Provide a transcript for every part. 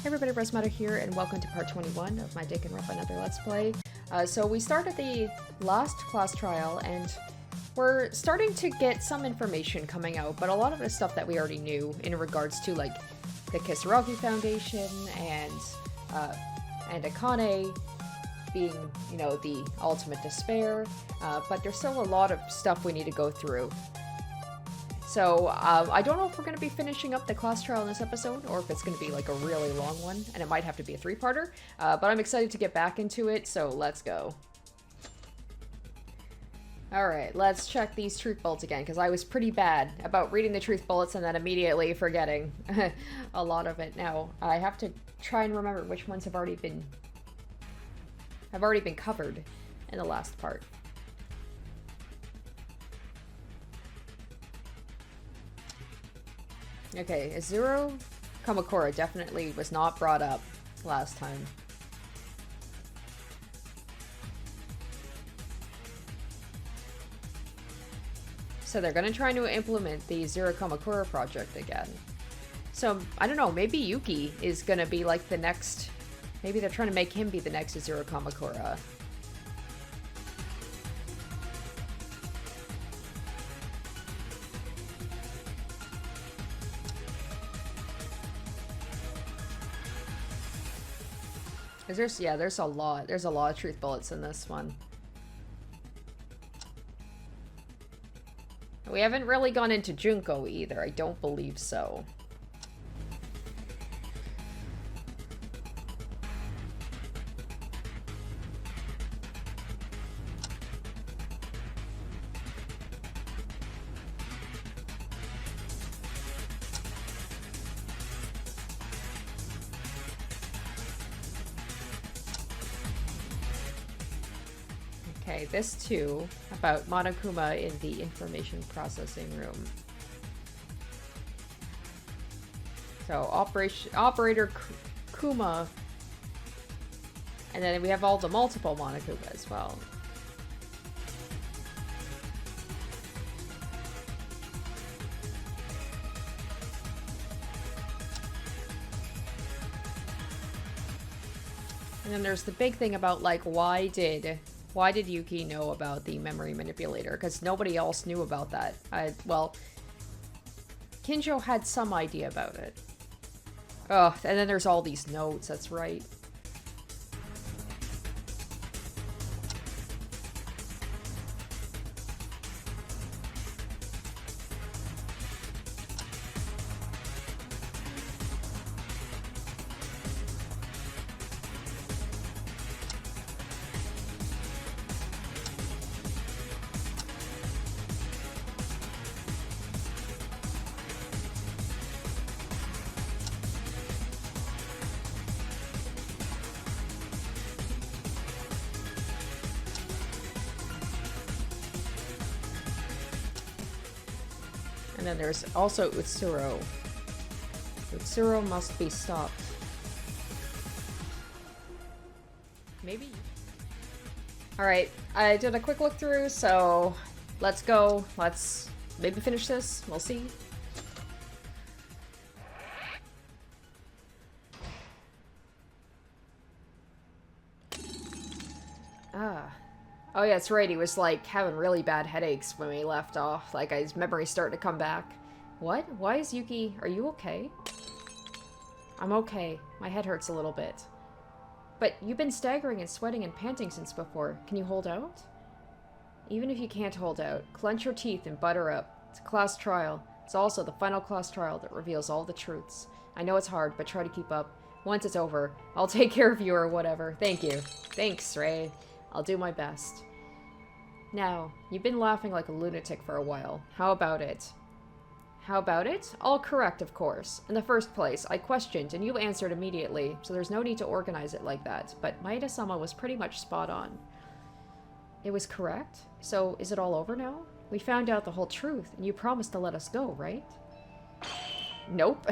Hey everybody, Rosematter here, and welcome to part 21 of my Danganronpa Another Let's Play. So we started the last class trial, and we're starting to get some information coming out, but a lot of the stuff that we already knew in regards to, like, the Kisaragi Foundation and Akane being, you know, the ultimate despair, but there's still a lot of stuff we need to go through. So, I don't know if we're going to be finishing up the class trial in this episode, or if it's going to be, like, a really long one, and it might have to be a three-parter, but I'm excited to get back into it, so let's go. Alright, let's check these truth bullets again, because I was pretty bad about reading the truth bullets and then immediately forgetting a lot of it. Now, I have to try and remember which ones have already been covered in the last part. Okay, Izuru Kamakura definitely was not brought up last time. So they're gonna try to implement the Izuru Kamakura project again. So, I don't know, maybe Yuki is gonna be like the next... Maybe they're trying to make him be the next Izuru Kamakura. There's a lot of truth bullets in this one. We haven't really gone into Junko either, I don't believe so. Okay, this too, about Monokuma in the information processing room. So, Operator Kuma, and then we have all the multiple Monokuma as well. And then there's the big thing about, like, why did Yuki know about the memory manipulator? Because nobody else knew about that. Well, Kinjo had some idea about it. Oh, and then there's all these notes, that's right. And then there's also Utsuro. Utsuro must be stopped. Maybe? Alright, I did a quick look through, so let's go. Let's maybe finish this. We'll see. Oh yeah, that's right, he was like having really bad headaches when we left off. Like, his memory's starting to come back. What? Why is Yuki... Are you okay? I'm okay. My head hurts a little bit. But you've been staggering and sweating and panting since before. Can you hold out? Even if you can't hold out, clench your teeth and butter up. It's a class trial. It's also the final class trial that reveals all the truths. I know it's hard, but try to keep up. Once it's over, I'll take care of you or whatever. Thank you. Thanks, Ray. I'll do my best. Now, you've been laughing like a lunatic for a while. How about it? How about it? All correct, of course. In the first place, I questioned and you answered immediately, so there's no need to organize it like that, but Maeda-sama was pretty much spot on. It was correct? So, is it all over now? We found out the whole truth, and you promised to let us go, right? Nope.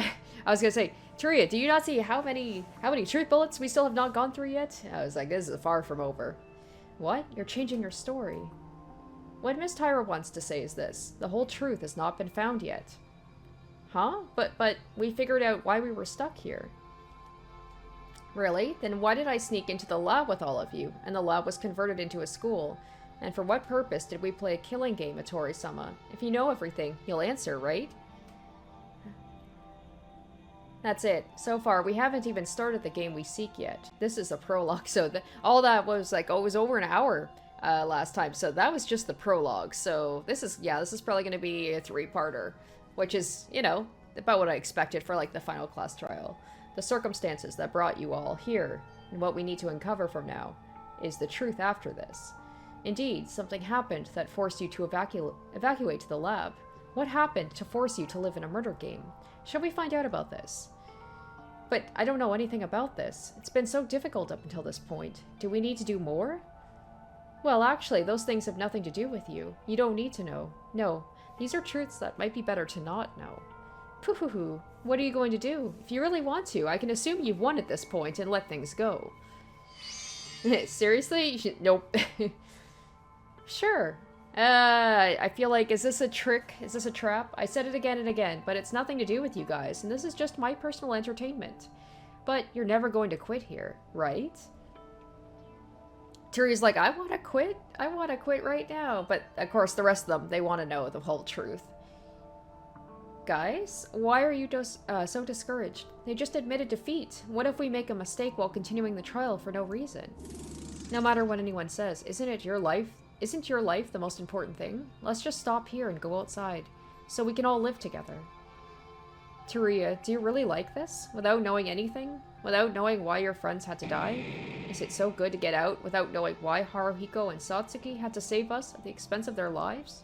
I was gonna say, Turia, do you not see how many truth bullets we still have not gone through yet? I was like, this is far from over. What? You're changing your story. What Miss Tyra wants to say is this. The whole truth has not been found yet. Huh? But we figured out why we were stuck here. Really? Then why did I sneak into the lab with all of you, and the lab was converted into a school? And for what purpose did we play a killing game at Tori-sama? If you know everything, you'll answer, right? That's it. So far, we haven't even started the game we seek yet. This is a prologue, so all that was like, oh, it was over an hour last time, so that was just the prologue. So this is probably going to be a 3-parter, which is, you know, about what I expected for like the final class trial. The circumstances that brought you all here, and what we need to uncover from now, is the truth after this. Indeed, something happened that forced you to evacuate to the lab. What happened to force you to live in a murder game? Shall we find out about this? But I don't know anything about this. It's been so difficult up until this point. Do we need to do more? Well, actually, those things have nothing to do with you. You don't need to know. No, these are truths that might be better to not know. Pooh-hoo-hoo. What are you going to do? If you really want to, I can assume you've won at this point and let things go. Seriously? Nope. Sure. I feel like, is this a trick? Is this a trap? I said it again and again, but it's nothing to do with you guys, and this is just my personal entertainment. But you're never going to quit here, right? Turi's like, I want to quit. I want to quit right now. But, of course, the rest of them, they want to know the whole truth. Guys, why are you so discouraged? They just admitted defeat. What if we make a mistake while continuing the trial for no reason? No matter what anyone says, isn't your life the most important thing? Let's just stop here and go outside, so we can all live together. Teruya, do you really like this? Without knowing anything? Without knowing why your friends had to die? Is it so good to get out without knowing why Haruhiko and Satsuki had to save us at the expense of their lives?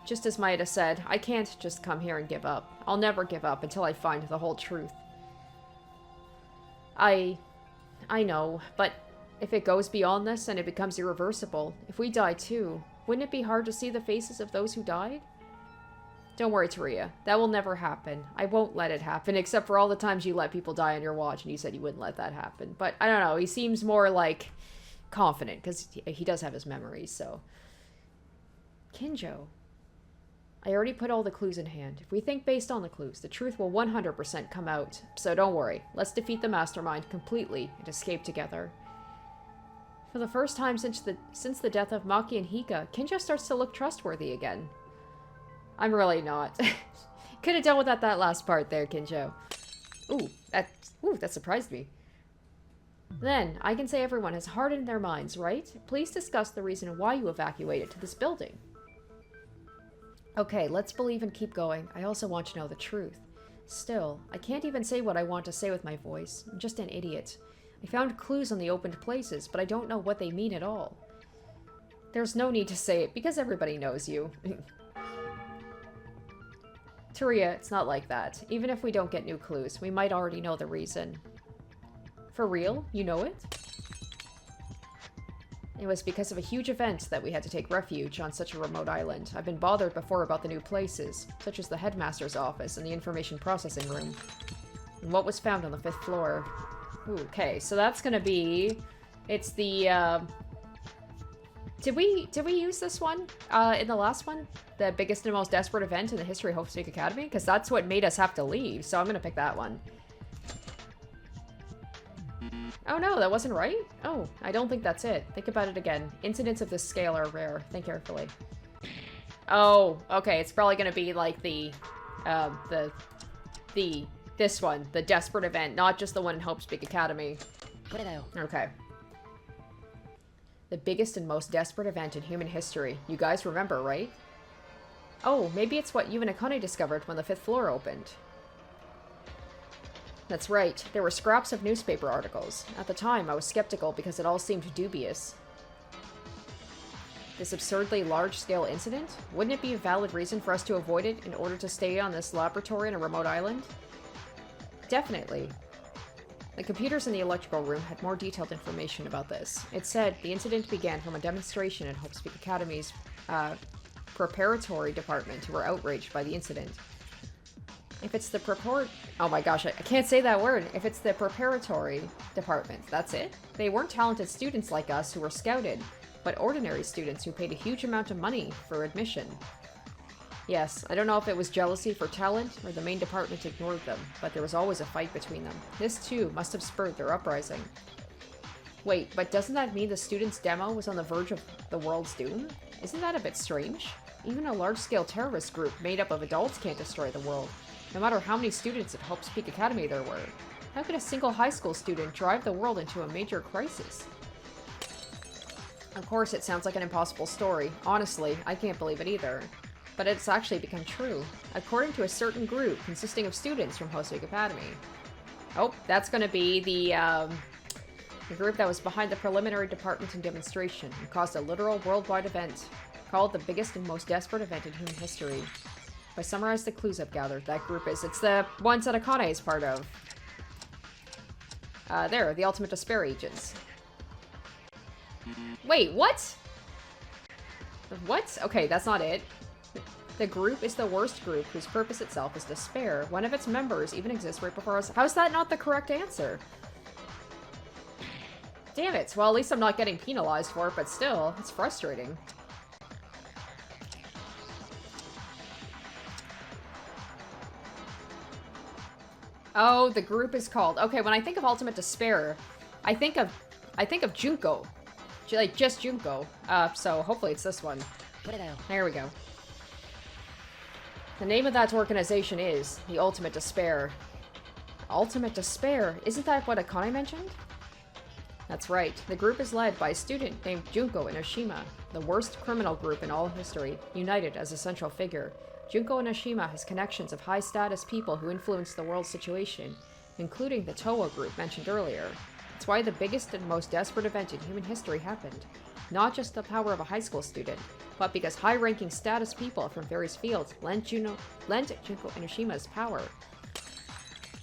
Just as Maeda said, I can't just come here and give up. I'll never give up until I find the whole truth. I know, but if it goes beyond this and it becomes irreversible, if we die too, wouldn't it be hard to see the faces of those who died? Don't worry, Teruya. That will never happen. I won't let it happen, except for all the times you let people die on your watch and you said you wouldn't let that happen. But I don't know, he seems more like confident, because he does have his memories, so. Kinjo. I already put all the clues in hand. If we think based on the clues, the truth will 100% come out. So don't worry. Let's defeat the mastermind completely and escape together. For the first time since the death of Maki and Hika, Kinjo starts to look trustworthy again. I'm really not. Could have done without that last part there, Kinjo. Ooh, that surprised me. Then, I can say everyone has hardened their minds, right? Please discuss the reason why you evacuated to this building. Okay, let's believe and keep going. I also want to know the truth. Still, I can't even say what I want to say with my voice. I'm just an idiot. I found clues on the opened places, but I don't know what they mean at all. There's no need to say it, because everybody knows you. Teruya, it's not like that. Even if we don't get new clues, we might already know the reason. For real? You know it? It was because of a huge event that we had to take refuge on such a remote island. I've been bothered before about the new places, such as the headmaster's office and the information processing room. And what was found on the 5th floor. Ooh, okay, so that's gonna be... It's the, Did we use this one in the last one? The biggest and most desperate event in the history of Hope Speak Academy? Because that's what made us have to leave, so I'm gonna pick that one. Oh no, that wasn't right? Oh, I don't think that's it. Think about it again. Incidents of this scale are rare. Think carefully. Oh, okay, it's probably gonna be like this one, the desperate event, not just the one in Hope Speak Academy. Okay. The biggest and most desperate event in human history. You guys remember, right? Oh, maybe it's what you and Akane discovered when the 5th floor opened. That's right. There were scraps of newspaper articles. At the time, I was skeptical because it all seemed dubious. This absurdly large-scale incident? Wouldn't it be a valid reason for us to avoid it in order to stay on this laboratory in a remote island? Definitely. The computers in the electrical room had more detailed information about this. It said the incident began from a demonstration in Hope Speak Academy's preparatory department who were outraged by the incident. If it's the oh my gosh, I can't say that word. If it's the preparatory department, that's it? They weren't talented students like us who were scouted, but ordinary students who paid a huge amount of money for admission. Yes, I don't know if it was jealousy for talent or the main department ignored them, but there was always a fight between them. This too must have spurred their uprising. Wait, but doesn't that mean the students' demo was on the verge of the world's doom? Isn't that a bit strange? Even a large-scale terrorist group made up of adults can't destroy the world, no matter how many students at Hope's Peak Academy there were. How could a single high school student drive the world into a major crisis? Of course, it sounds like an impossible story. Honestly, I can't believe it either. But it's actually become true, according to a certain group consisting of students from Hope's Peak Academy. Oh, that's going to be the group that was behind the preliminary department and demonstration and caused a literal worldwide event called the biggest and most desperate event in human history. If I summarize the clues I've gathered, that group it's the ones that Akane is part of. There, the Ultimate Despair Agents. Wait, what? What? Okay, that's not it. The group is the worst group whose purpose itself is despair. One of its members even exists right before us. How is that not the correct answer? Damn it. Well, at least I'm not getting penalized for it, but still, it's frustrating. Oh, the group is called... Okay, when I think of Ultimate Despair, I think of Junko. Like, just Junko. So hopefully it's this one. There we go. The name of that organization is the Ultimate Despair. Ultimate Despair? Isn't that what Akane mentioned? That's right. The group is led by a student named Junko Enoshima, the worst criminal group in all history, united as a central figure. Junko Enoshima has connections of high-status people who influence the world's situation, including the Towa group mentioned earlier. It's why the biggest and most desperate event in human history happened. Not just the power of a high school student, but because high-ranking status people from various fields lent Junko Enoshima's power.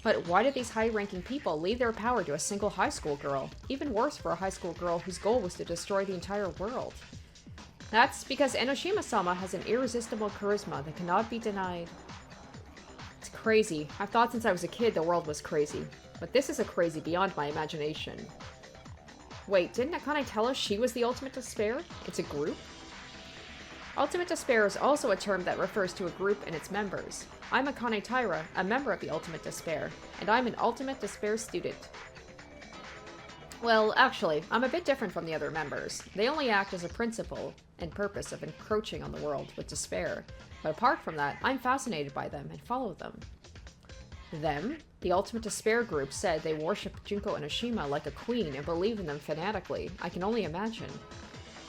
But why did these high-ranking people leave their power to a single high school girl? Even worse for a high school girl whose goal was to destroy the entire world. That's because Enoshima-sama has an irresistible charisma that cannot be denied. It's crazy. I've thought since I was a kid the world was crazy. But this is a crazy beyond my imagination. Wait, didn't Akane tell us she was the Ultimate Despair? It's a group? Ultimate Despair is also a term that refers to a group and its members. I'm Akane Taira, a member of the Ultimate Despair, and I'm an Ultimate Despair student. Well, actually, I'm a bit different from the other members. They only act as a principle and purpose of encroaching on the world with despair. But apart from that, I'm fascinated by them and follow them. Them? The Ultimate Despair group said they worship Junko Enoshima like a queen and believe in them fanatically. I can only imagine.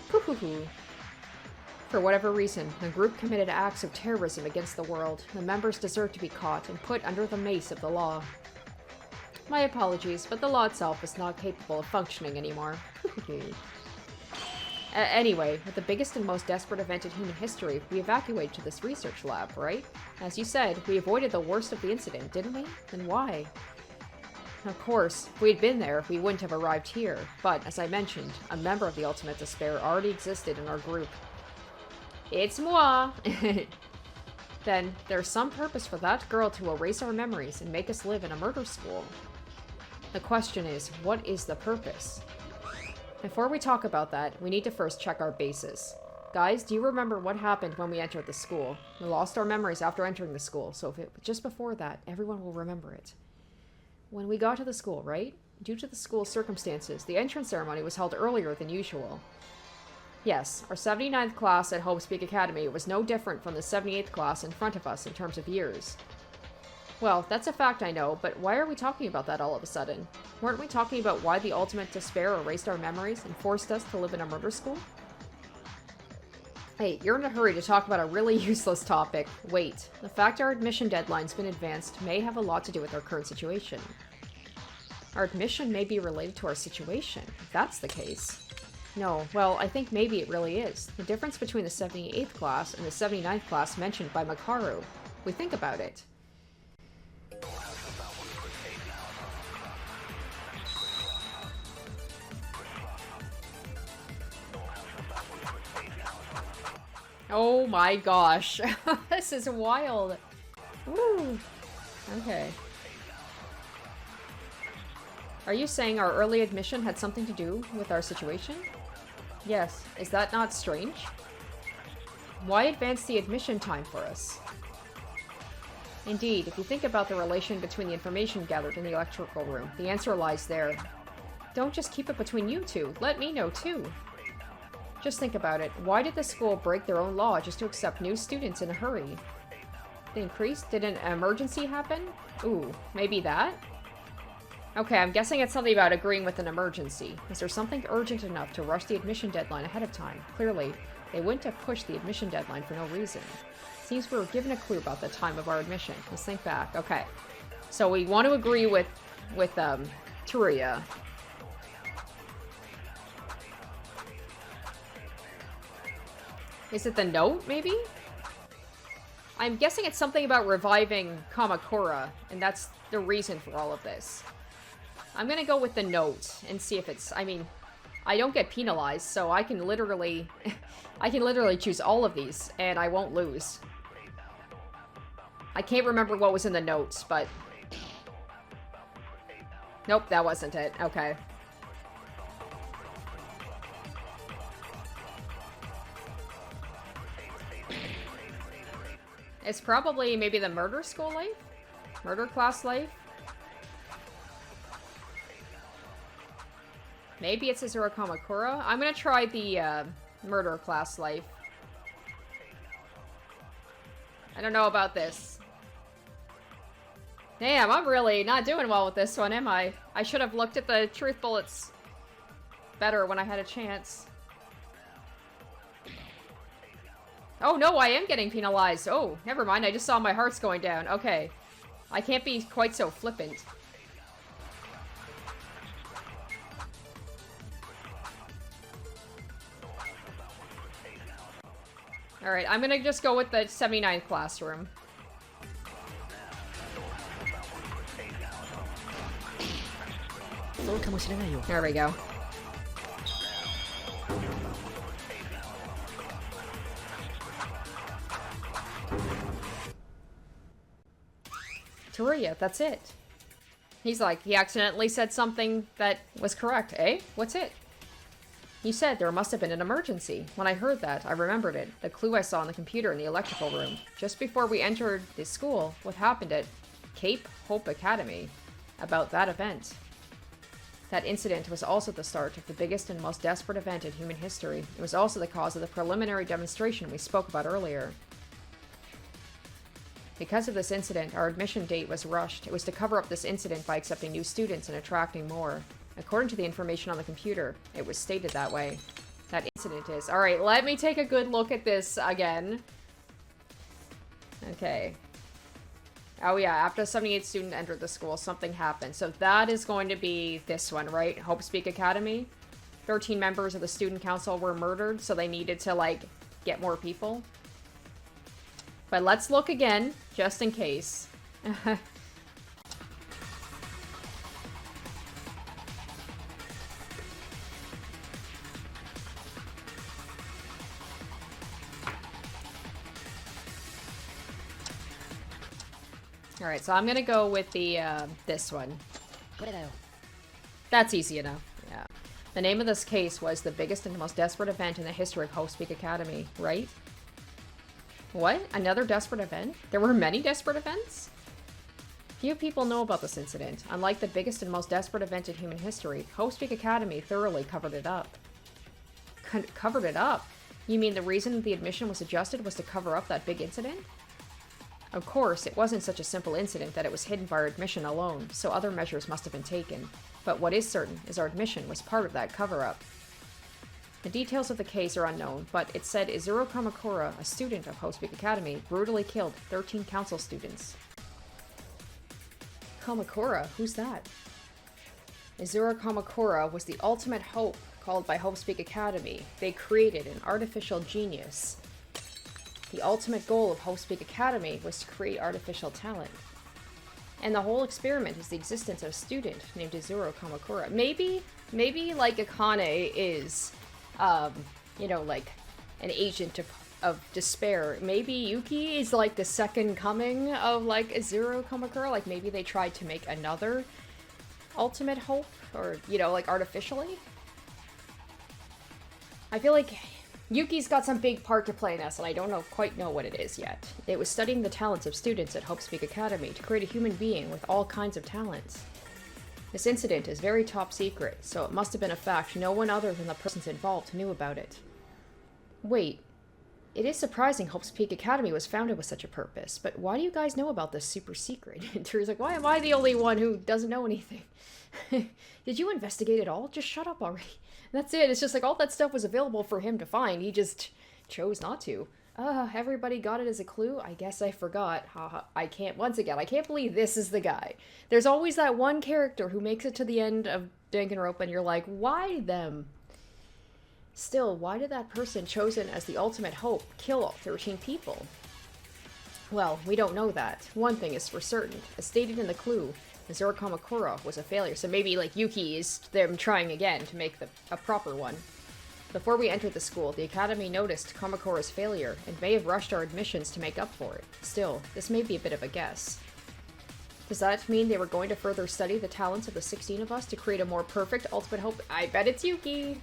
Hoo-hoo-hoo. For whatever reason, the group committed acts of terrorism against the world. The members deserve to be caught and put under the mace of the law. My apologies, but the law itself is not capable of functioning anymore. Anyway, with the biggest and most desperate event in human history, we evacuated to this research lab, right? As you said, we avoided the worst of the incident, didn't we? Then why? Of course, if we'd been there, we wouldn't have arrived here. But, as I mentioned, a member of the Ultimate Despair already existed in our group. It's moi! Then, there's some purpose for that girl to erase our memories and make us live in a murder school. The question is, what is the purpose? Before we talk about that, we need to first check our bases. Guys, do you remember what happened when we entered the school? We lost our memories after entering the school, so if it just before that, everyone will remember it. When we got to the school, right? Due to the school's circumstances, the entrance ceremony was held earlier than usual. Yes, our 79th class at Hope's Peak Academy was no different from the 78th class in front of us in terms of years. Well, that's a fact I know, but why are we talking about that all of a sudden? Weren't we talking about why the Ultimate Despair erased our memories and forced us to live in a murder school? Hey, you're in a hurry to talk about a really useless topic. Wait, the fact our admission deadline's been advanced may have a lot to do with our current situation. Our admission may be related to our situation, if that's the case. No, well, I think maybe it really is. The difference between the 78th class and the 79th class mentioned by Makaru. We think about it. Oh my gosh. This is wild. Woo. Okay. Are you saying our early admission had something to do with our situation? Yes. Is that not strange? Why advance the admission time for us? Indeed, if you think about the relation between the information gathered in the electrical room, the answer lies there. Don't just keep it between you two. Let me know, too. Just think about it. Why did the school break their own law just to accept new students in a hurry? The increase? Did an emergency happen? Ooh, maybe that? Okay, I'm guessing it's something about agreeing with an emergency. Is there something urgent enough to rush the admission deadline ahead of time? Clearly, they wouldn't have pushed the admission deadline for no reason. Seems we were given a clue about the time of our admission. Let's think back. Okay. So we want to agree with Turia. Is it the note, maybe? I'm guessing it's something about reviving Kamakura, and that's the reason for all of this. I'm gonna go with the note and see if it's... I mean, I don't get penalized, so I can literally... I can literally choose all of these, and I won't lose. I can't remember what was in the notes, but... Nope, that wasn't it. Okay. It's probably maybe the murder school life? Murder class life? Maybe it's Azura Kamakura? I'm gonna try the murder class life. I don't know about this. Damn, I'm really not doing well with this one, am I? I should have looked at the truth bullets better when I had a chance. Oh no, I am getting penalized. Oh, never mind. I just saw my hearts going down. Okay. I can't be quite so flippant. Alright, I'm gonna just go with the 79th classroom. There we go. Turia, that's it. He's like, he accidentally said something that was correct. Eh? What's it? You said there must have been an emergency. When I heard that, I remembered it. The clue I saw on the computer in the electrical room. Just before we entered the school, what happened at Cape Hope Academy about that event. That incident was also the start of the biggest and most desperate event in human history. It was also the cause of the preliminary demonstration we spoke about earlier. Because of this incident, our admission date was rushed. It was to cover up this incident by accepting new students and attracting more. According to the information on the computer, it was stated that way. That incident is... Alright, let me take a good look at this again. Okay. Oh yeah, after a 78 student entered the school, something happened. So that is going to be this one, right? Hope Speak Academy. 13 members of the student council were murdered, so they needed to, like, get more people. But let's look again, just in case. Alright, so I'm gonna go with the, this one. That's easy enough, yeah. The name of this case was the biggest and most desperate event in the history of Hope Speak Academy, right? What? Another desperate event? There were many desperate events? Few people know about this incident. Unlike the biggest and most desperate event in human history, Hope Speak Academy thoroughly covered it up. Covered it up? You mean the reason the admission was adjusted was to cover up that big incident? Of course, it wasn't such a simple incident that it was hidden by our admission alone, so other measures must have been taken. But what is certain is our admission was part of that cover-up. The details of the case are unknown, but it said Izuru Kamakura, a student of Hope Speak Academy, brutally killed 13 council students. Kamakura? Who's that? Izuru Kamakura was the ultimate hope called by Hope Speak Academy. They created an artificial genius. The ultimate goal of Hope Speak Academy was to create artificial talent. And the whole experiment is the existence of a student named Izuru Kamakura. Maybe like Akane is... you know, like, an agent of despair. Maybe Yuki is, like, the second coming of, like, Izuru Kamakura. Like, maybe they tried to make another ultimate hope, or, you know, like, artificially. I feel like Yuki's got some big part to play in this, and I don't quite know what it is yet. It was studying the talents of students at Hope Speak Academy to create a human being with all kinds of talents. This incident is very top secret, so it must have been a fact no one other than the persons involved knew about it. Wait, it is surprising Hope's Peak Academy was founded with such a purpose, but why do you guys know about this super secret? And Teru's like, why am I the only one who doesn't know anything? Did you investigate it all? Just shut up already. And that's it. It's just like all that stuff was available for him to find. He just chose not to. Everybody got it as a clue? I guess I forgot. Haha. I can't believe this is the guy. There's always that one character who makes it to the end of Danganronpa and you're like, why them? Still, why did that person chosen as the ultimate hope kill all 13 people? Well, we don't know that. One thing is for certain. As stated in the clue, Zero Kamakura was a failure, so maybe, like, Yuki is them trying again to make a proper one. Before we entered the school, the Academy noticed Kamakura's failure and may have rushed our admissions to make up for it. Still, this may be a bit of a guess. Does that mean they were going to further study the talents of the 16 of us to create a more perfect ultimate hope? I bet it's Yuki!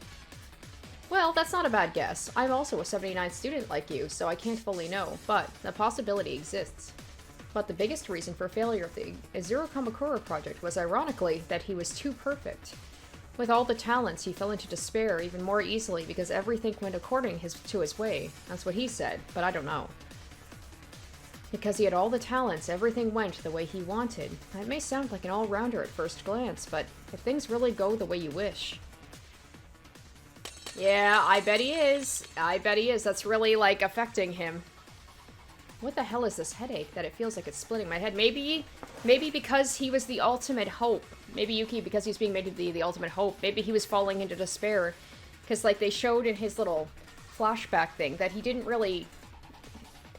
Well, that's not a bad guess. I'm also a 79 student like you, so I can't fully know, but the possibility exists. But the biggest reason for failure of the Zero Kamakura project was ironically that he was too perfect. With all the talents, he fell into despair even more easily because everything went according to his way. That's what he said, but I don't know. Because he had all the talents, everything went the way he wanted. That may sound like an all-rounder at first glance, but if things really go the way you wish... Yeah, I bet he is. I bet he is. That's really, like, affecting him. What the hell is this headache that it feels like it's splitting my head? Maybe because he was the ultimate hope. Maybe Yuki, because he's being made to be the ultimate hope. Maybe he was falling into despair. Because, like, they showed in his little flashback thing that he didn't really...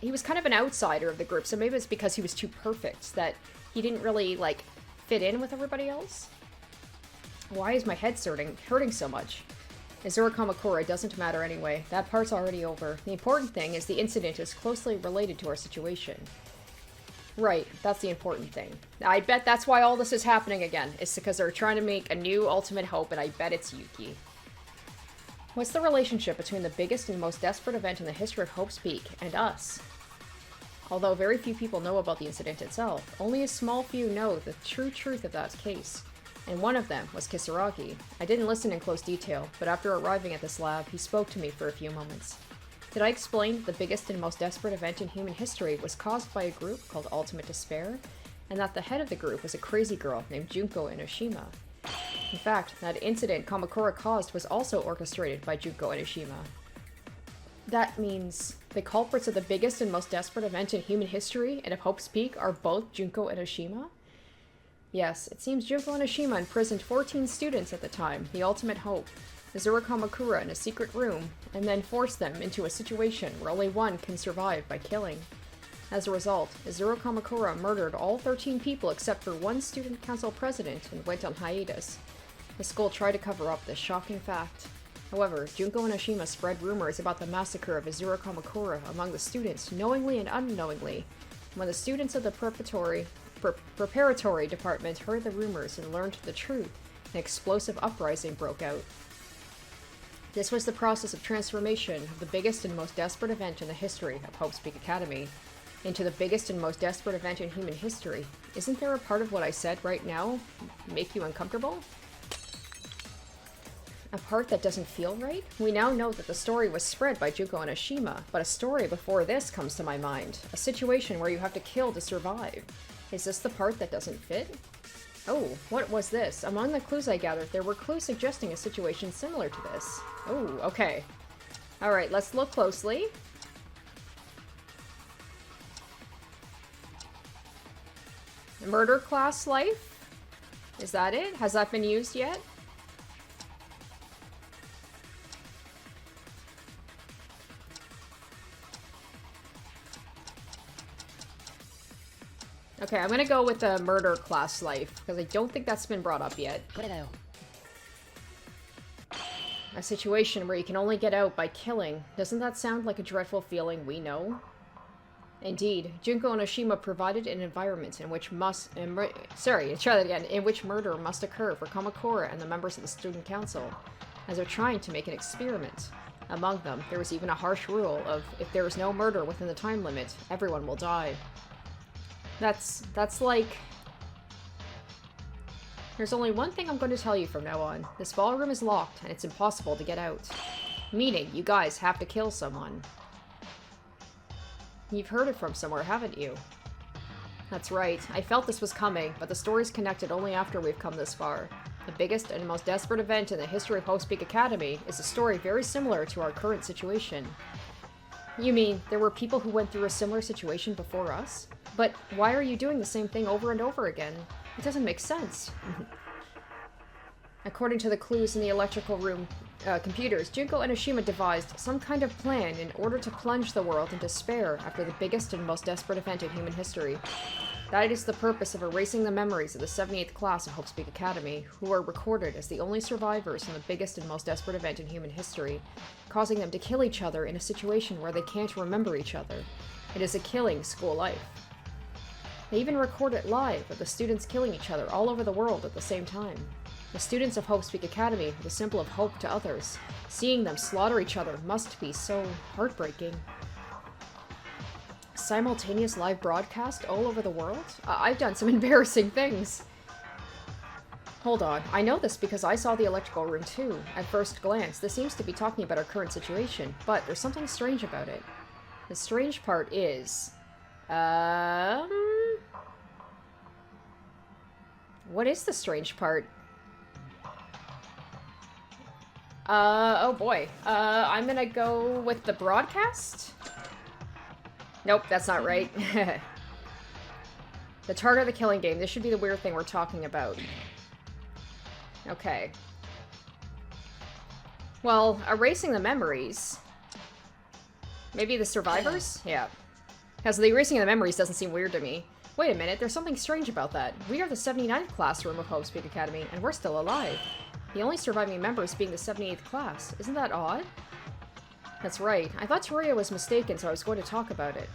He was kind of an outsider of the group, so maybe it's because he was too perfect that he didn't really, like, fit in with everybody else. Why is my head hurting so much? Azura Kamakura doesn't matter anyway. That part's already over. The important thing is the incident is closely related to our situation. Right, that's the important thing. I bet that's why all this is happening again. It's because they're trying to make a new ultimate hope, and I bet it's Yuki. What's the relationship between the biggest and most desperate event in the history of Hope's Peak and us? Although very few people know about the incident itself, only a small few know the true truth of that case. And one of them was Kisaragi. I didn't listen in close detail, but after arriving at this lab, he spoke to me for a few moments. Did I explain that the biggest and most desperate event in human history was caused by a group called Ultimate Despair, and that the head of the group was a crazy girl named Junko Enoshima? In fact, that incident Kamakura caused was also orchestrated by Junko Enoshima. That means the culprits of the biggest and most desperate event in human history and of Hope's Peak are both Junko Enoshima? Yes, it seems Junko Enoshima imprisoned 14 students at the time, the ultimate hope, Azura Kamakura in a secret room, and then forced them into a situation where only one can survive by killing. As a result, Azura Kamakura murdered all 13 people except for one student council president and went on hiatus. The school tried to cover up this shocking fact. However, Junko Enoshima spread rumors about the massacre of Azura Kamakura among the students, knowingly and unknowingly. When the students of the preparatory department heard the rumors and learned the truth, an explosive uprising broke out. This was the process of transformation of the biggest and most desperate event in the history of Hope's Peak Academy into the biggest and most desperate event in human history. Isn't there a part of what I said right now make you uncomfortable? A part that doesn't feel right? We now know that the story was spread by Junko Enoshima, but a story before this comes to my mind. A situation where you have to kill to survive. Is this the part that doesn't fit? Oh, what was this? Among the clues I gathered, there were clues suggesting a situation similar to this. Oh, okay. Alright, let's look closely. Murder class life? Is that it? Has that been used yet? Okay, I'm gonna go with the murder class life, because I don't think that's been brought up yet. A situation where you can only get out by killing. Doesn't that sound like a dreadful feeling we know? Indeed, Junko Enoshima provided an environment in which in which murder must occur for Kamakura and the members of the student council, as they're trying to make an experiment. Among them, there was even a harsh rule of if there is no murder within the time limit, everyone will die. That's like... There's only one thing I'm going to tell you from now on. This ballroom is locked, and it's impossible to get out. Meaning, you guys have to kill someone. You've heard it from somewhere, haven't you? That's right. I felt this was coming, but the story's connected only after we've come this far. The biggest and most desperate event in the history of Hope's Academy is a story very similar to our current situation. You mean, there were people who went through a similar situation before us? But why are you doing the same thing over and over again? It doesn't make sense. According to the clues in the electrical room computers, Junko and Ashima devised some kind of plan in order to plunge the world in despair after the biggest and most desperate event in human history. That is the purpose of erasing the memories of the 78th class of Hope's Academy, who are recorded as the only survivors in the biggest and most desperate event in human history, causing them to kill each other in a situation where they can't remember each other. It is a killing school life. They even record it live, with the students killing each other all over the world at the same time. The students of Hope's Academy are the symbol of hope to others. Seeing them slaughter each other must be so heartbreaking. Simultaneous live broadcast all over the world? I've done some embarrassing things. Hold on, I know this because I saw the electrical room too. At first glance, this seems to be talking about our current situation, but there's something strange about it. The strange part is... What is the strange part? Oh boy. I'm gonna go with the broadcast? Nope, that's not right. The target of the killing game. This should be the weird thing we're talking about. Okay. Well, erasing the memories. Maybe the survivors? Yeah. Because the erasing of the memories doesn't seem weird to me. Wait a minute, there's something strange about that. We are the 79th classroom of Hope's Academy, and we're still alive. The only surviving members being the 78th class. Isn't that odd? That's right. I thought Toria was mistaken, so I was going to talk about it.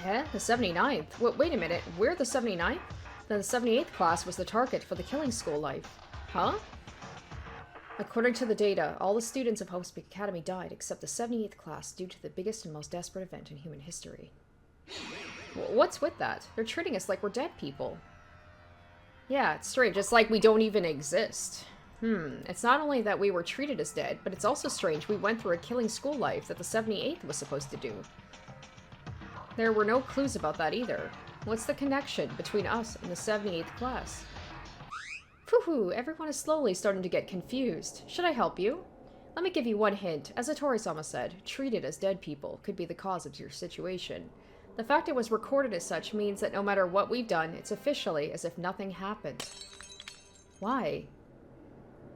Eh? The 79th? Wait a minute, we're the 79th? Then the 78th class was the target for the killing school life. Huh? According to the data, all the students of Hope's Academy died except the 78th class due to the biggest and most desperate event in human history. What's with that? They're treating us like we're dead people. Yeah, it's strange. It's like we don't even exist. It's not only that we were treated as dead, but it's also strange we went through a killing school life that the 78th was supposed to do. There were no clues about that either. What's the connection between us and the 78th class? Phew, everyone is slowly starting to get confused. Should I help you? Let me give you one hint. As Atori-sama said, treated as dead people could be the cause of your situation. The fact it was recorded as such means that no matter what we've done, it's officially as if nothing happened. Why?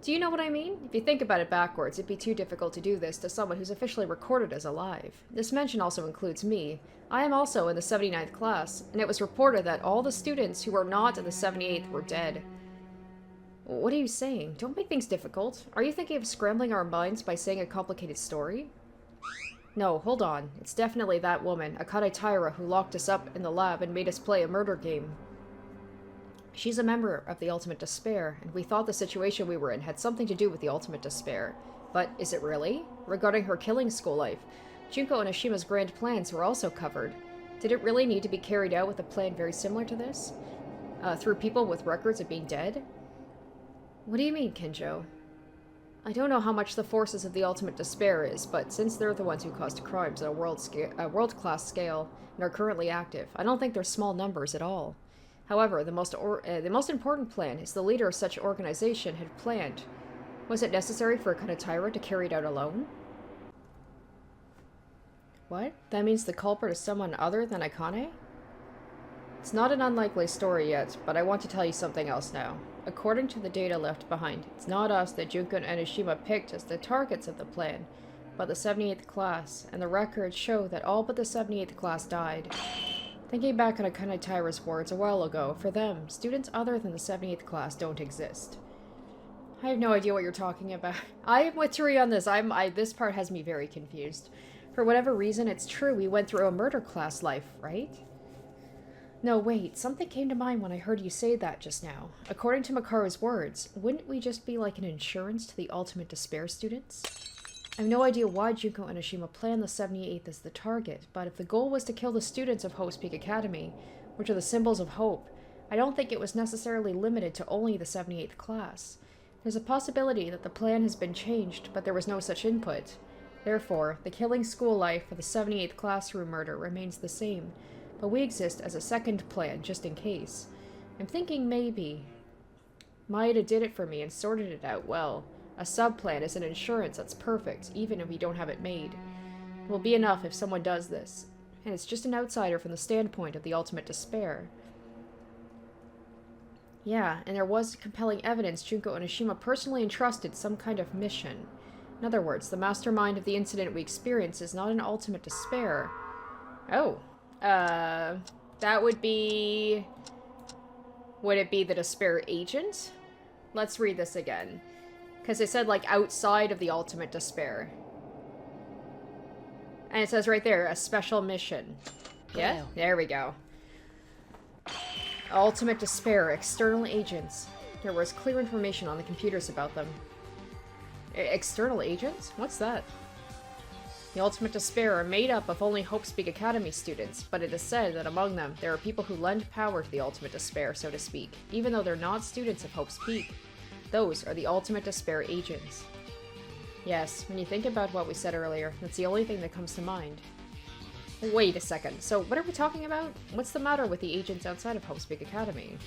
Do you know what I mean? If you think about it backwards, it'd be too difficult to do this to someone who's officially recorded as alive. This mention also includes me. I am also in the 79th class, and it was reported that all the students who were not in the 78th were dead. What are you saying? Don't make things difficult. Are you thinking of scrambling our minds by saying a complicated story? No, hold on. It's definitely that woman, Akane Taira, who locked us up in the lab and made us play a murder game. She's a member of the Ultimate Despair, and we thought the situation we were in had something to do with the Ultimate Despair. But is it really? Regarding her killing school life, Junko and Ashima's grand plans were also covered. Did it really need to be carried out with a plan very similar to this? Through people with records of being dead? What do you mean, Kinjo? I don't know how much the forces of the Ultimate Despair is, but since they're the ones who caused crimes at a world-class scale and are currently active, I don't think they're small numbers at all. However, the most important plan is the leader of such organization had planned. Was it necessary for Akane Taira to carry it out alone? What? That means the culprit is someone other than Akane? It's not an unlikely story yet, but I want to tell you something else now. According to the data left behind, it's not us that Junko and Ashima picked as the targets of the plan, but the 78th class, and the records show that all but the 78th class died. Thinking back on Akane Taira's words a while ago, for them, students other than the 78th class don't exist. I have no idea what you're talking about. I am with Turi on this. This part has me very confused. For whatever reason, it's true we went through a murder class life, right? No, wait, something came to mind when I heard you say that just now. According to Makaru's words, wouldn't we just be like an insurance to the Ultimate Despair students? I have no idea why Junko Enoshima planned the 78th as the target, but if the goal was to kill the students of Hope's Peak Academy, which are the symbols of hope, I don't think it was necessarily limited to only the 78th class. There's a possibility that the plan has been changed, but there was no such input. Therefore, the killing school life for the 78th classroom murder remains the same, but we exist as a second plan just in case. I'm thinking maybe Maeda did it for me and sorted it out well. A sub-plan is an insurance that's perfect, even if we don't have it made. It will be enough if someone does this, and it's just an outsider from the standpoint of the ultimate despair. Yeah, and there was compelling evidence Junko Enoshima personally entrusted some kind of mission. In other words, the mastermind of the incident we experienced is not an ultimate despair. Oh. That would be... Would it be the despair agent? Let's read this again. Because it said, like, outside of the ultimate despair. And it says right there, a special mission. Yeah? There we go. Ultimate despair, external agents. There was clear information on the computers about them. External agents? What's that? The ultimate despair are made up of only Hope's Peak Academy students, but it is said that among them, there are people who lend power to the ultimate despair, so to speak, even though they're not students of Hope's Peak. Those are the ultimate despair agents. Yes, when you think about what we said earlier, that's the only thing that comes to mind. Wait a second, so what are we talking about? What's the matter with the agents outside of Hope's Peak Academy?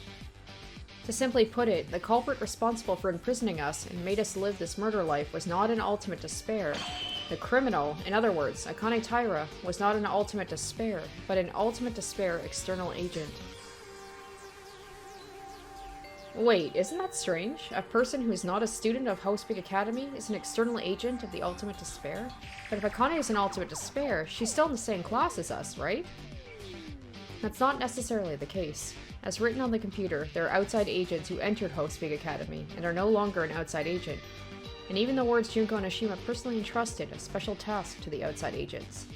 To simply put it, the culprit responsible for imprisoning us and made us live this murder life was not an ultimate despair. The criminal, in other words, Akane Taira, was not an ultimate despair, but an ultimate despair external agent. Wait, isn't that strange? A person who is not a student of Hope's Peak Academy is an external agent of the ultimate despair? But if Akane is an ultimate despair, she's still in the same class as us, right? That's not necessarily the case. As written on the computer, there are outside agents who entered Hope's Peak Academy and are no longer an outside agent. And even the words Junko Enoshima personally entrusted a special task to the outside agents.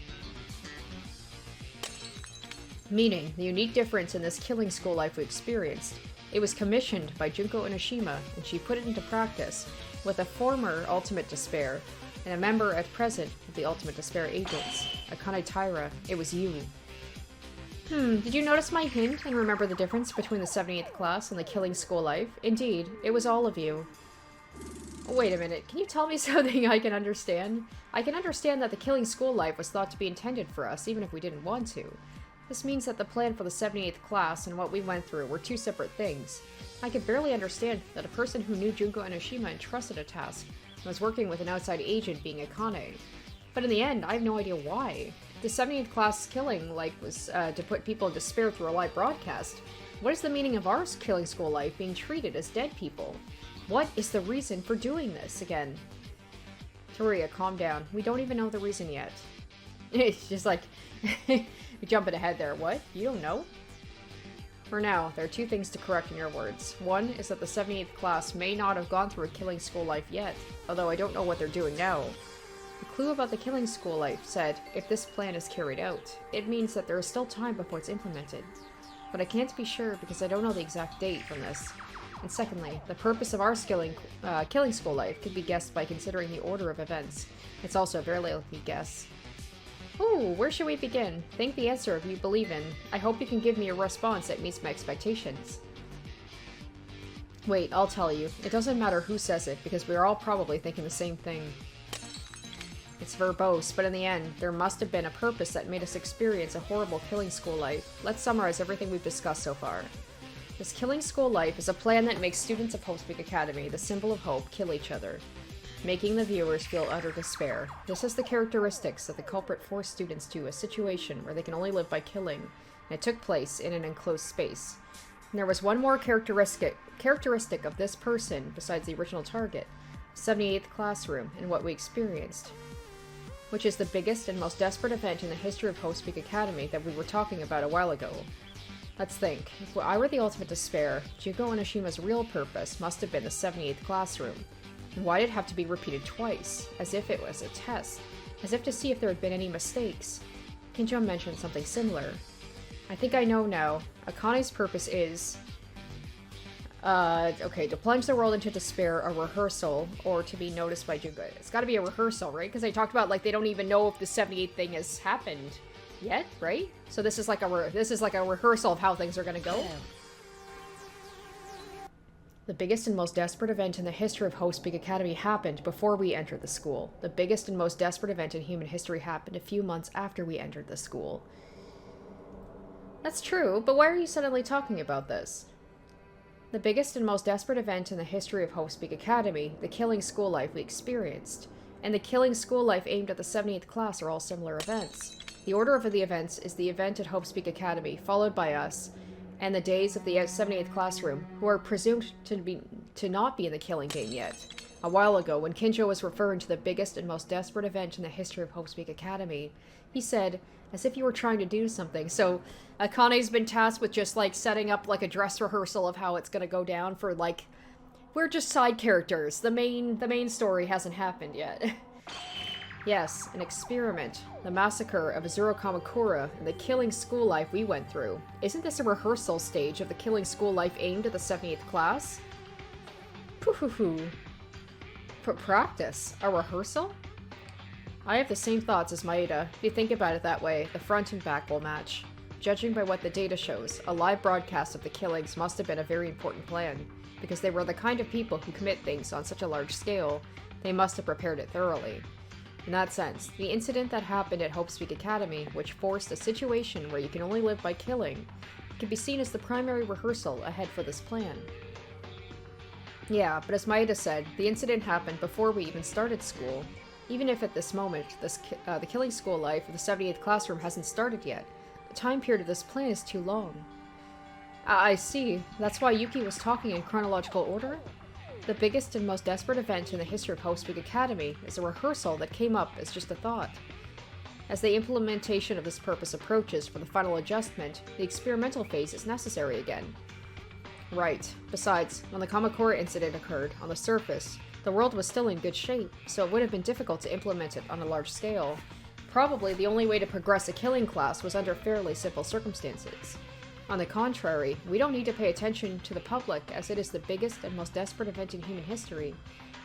Meaning, the unique difference in this killing school life we experienced. It was commissioned by Junko Enoshima, and she put it into practice with a former Ultimate Despair and a member at present of the Ultimate Despair agents. Akane Taira, it was you. Did you notice my hint and remember the difference between the 78th class and the killing school life? Indeed, it was all of you. Wait a minute, can you tell me something I can understand? I can understand that the killing school life was thought to be intended for us, even if we didn't want to. This means that the plan for the 78th class and what we went through were two separate things. I could barely understand that a person who knew Junko Enoshima entrusted a task and was working with an outside agent being Akane. But in the end, I have no idea why. The 78th class killing, was to put people in despair through a live broadcast. What is the meaning of our killing school life being treated as dead people? What is the reason for doing this again? Toria, calm down. We don't even know the reason yet. It's just like... You're jumping ahead there. What? You don't know? For now, there are two things to correct in your words. One is that the 78th class may not have gone through a killing school life yet, although I don't know what they're doing now. The clue about the killing school life said, if this plan is carried out, it means that there is still time before it's implemented. But I can't be sure because I don't know the exact date from this. And secondly, the purpose of our killing school life could be guessed by considering the order of events. It's also a very likely guess. Ooh, where should we begin? Think the answer if you believe in. I hope you can give me a response that meets my expectations. Wait, I'll tell you. It doesn't matter who says it, because we're all probably thinking the same thing. It's verbose, but in the end, there must have been a purpose that made us experience a horrible killing school life. Let's summarize everything we've discussed so far. This killing school life is a plan that makes students of Hope's Peak Academy, the symbol of hope, kill each other, making the viewers feel utter despair. This is the characteristics that the culprit forced students to, a situation where they can only live by killing, and it took place in an enclosed space. And there was one more characteristic of this person besides the original target, 78th classroom, and what we experienced, which is the biggest and most desperate event in the history of Hope's Peak Academy that we were talking about a while ago. Let's think. If I were the ultimate despair, Junko Enoshima's real purpose must have been the 78th classroom. And why did it have to be repeated twice? As if it was a test. As if to see if there had been any mistakes. Kinjo mentioned something similar. I think I know now. Akane's purpose is... Okay, to plunge the world into despair, a rehearsal, or to be noticed by Junko. It's gotta be a rehearsal, right? Because they talked about, like, they don't even know if the 78th thing has happened yet, right? So this is like a rehearsal of how things are gonna go. Yeah. The biggest and most desperate event in the history of Hope Speak Academy happened before we entered the school. The biggest and most desperate event in human history happened a few months after we entered the school. That's true, but why are you suddenly talking about this? The biggest and most desperate event in the history of Hope Speak Academy, the killing school life we experienced, and the killing school life aimed at the 78th class are all similar events. The order of the events is the event at Hope Speak Academy, followed by us, and the days of the 78th classroom, who are presumed to not be in the killing game yet. A while ago, when Kinjo was referring to the biggest and most desperate event in the history of Hope Speak Academy, he said, as if you were trying to do something. So, Akane's been tasked with just, like, setting up, like, a dress rehearsal of how it's gonna go down for, like, we're just side characters. The main story hasn't happened yet. Yes, an experiment. The massacre of Azuro Kamakura and the killing school life we went through. Isn't this a rehearsal stage of the killing school life aimed at the 78th class? Pooh-hoo-hoo. Practice? A rehearsal? I have the same thoughts as Maeda. If you think about it that way, the front and back will match. Judging by what the data shows, a live broadcast of the killings must have been a very important plan, because they were the kind of people who commit things on such a large scale. They must have prepared it thoroughly. In that sense, the incident that happened at Hope Speak Academy, which forced a situation where you can only live by killing, can be seen as the primary rehearsal ahead for this plan. Yeah, but as Maeda said, the incident happened before we even started school. Even if at this moment, the killing school life of the 78th classroom hasn't started yet, the time period of this plan is too long. I see. That's why Yuki was talking in chronological order? The biggest and most desperate event in the history of Hope Speak Academy is a rehearsal that came up as just a thought. As the implementation of this purpose approaches for the final adjustment, the experimental phase is necessary again. Right. Besides, when the Kamakura incident occurred, on the surface, the world was still in good shape, so it would have been difficult to implement it on a large scale. Probably the only way to progress a killing class was under fairly simple circumstances. On the contrary, we don't need to pay attention to the public as it is the biggest and most desperate event in human history.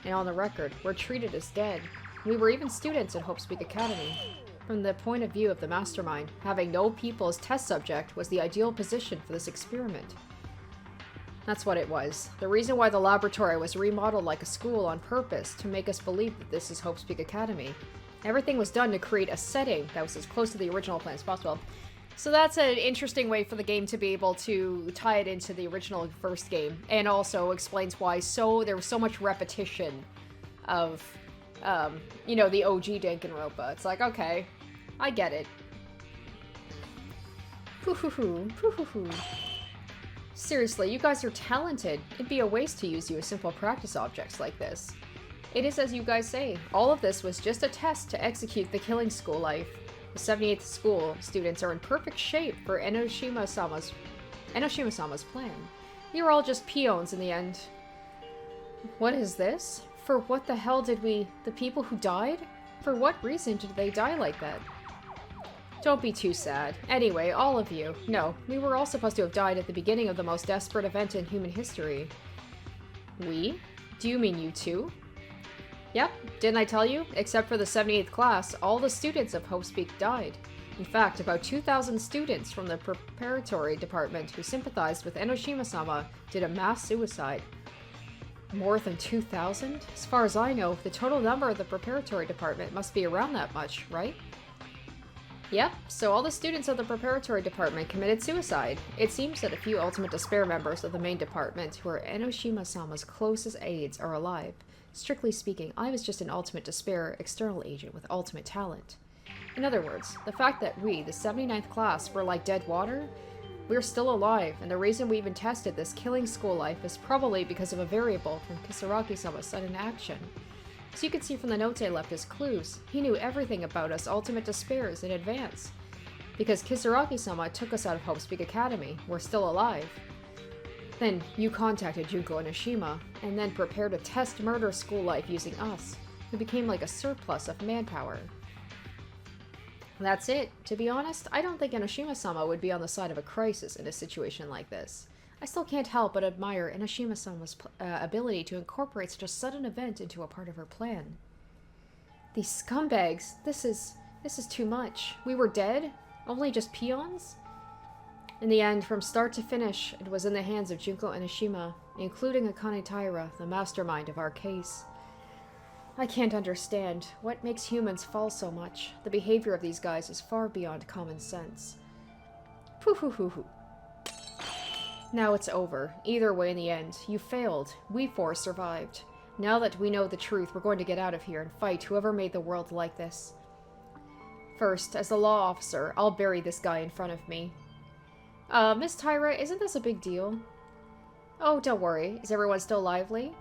And on the record, we're treated as dead. We were even students at Hope Speak Academy. From the point of view of the mastermind, having no people as test subject was the ideal position for this experiment. That's what it was. The reason why the laboratory was remodeled like a school on purpose to make us believe that this is Hope Speak Academy. Everything was done to create a setting that was as close to the original plan as possible. So that's an interesting way for the game to be able to tie it into the original first game, and also explains why there was so much repetition of, the OG Danganronpa. It's like, okay, I get it. Pooh-hoo-hoo, pooh-hoo-hoo. Seriously, you guys are talented. It'd be a waste to use you as simple practice objects like this. It is as you guys say, all of this was just a test to execute the killing school life. The 78th school students are in perfect shape for Enoshima-sama's plan. You're all just peons in the end. What is this? For what the hell did the people who died? For what reason did they die like that? Don't be too sad. Anyway, all of you. No, we were all supposed to have died at the beginning of the most desperate event in human history. We? Do you mean you too? Yep, didn't I tell you? Except for the 78th class, all the students of Hope Speak died. In fact, about 2,000 students from the preparatory department who sympathized with Enoshima-sama did a mass suicide. More than 2,000? As far as I know, the total number of the preparatory department must be around that much, right? Yep, so all the students of the preparatory department committed suicide. It seems that a few Ultimate Despair members of the main department, who are Enoshima-sama's closest aides, are alive. Strictly speaking, I was just an Ultimate Despair external agent with ultimate talent. In other words, the fact that we, the 79th class, were like dead water, we're still alive, and the reason we even tested this killing school life is probably because of a variable from Kisaragi-sama's sudden action. As you can see from the notes I left as clues, he knew everything about us Ultimate Despairs in advance. Because Kisaragi-sama took us out of Hope Speak Academy, we're still alive. Then you contacted Junko Enoshima, and then prepared a test murder school life using us, who became like a surplus of manpower. That's it. To be honest, I don't think Enoshima-sama would be on the side of a crisis in a situation like this. I still can't help but admire Inashima-sama's ability to incorporate such a sudden event into a part of her plan. These scumbags, this is too much. We were dead? Only just peons? In the end, from start to finish, it was in the hands of Junko Inashima, including Akane Taira, the mastermind of our case. I can't understand. What makes humans fall so much? The behavior of these guys is far beyond common sense. Poo-hoo-hoo-hoo. Now it's over. Either way, in the end, you failed. We four survived. Now that we know the truth, we're going to get out of here and fight whoever made the world like this. First, as the law officer, I'll bury this guy in front of me. Miss Taira, isn't this a big deal? Oh, don't worry. Is everyone still lively?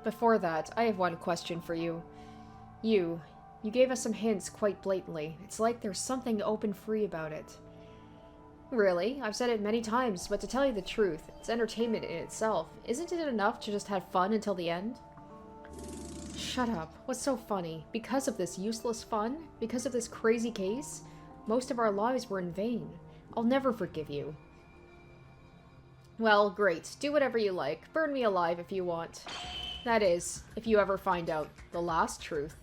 Before that, I have one question for you. You gave us some hints quite blatantly. It's like there's something open free about it. Really? I've said it many times, but to tell you the truth, it's entertainment in itself. Isn't it enough to just have fun until the end? Shut up. What's so funny? Because of this useless fun? Because of this crazy case? Most of our lives were in vain. I'll never forgive you. Well, great. Do whatever you like. Burn me alive if you want. That is, if you ever find out the last truth.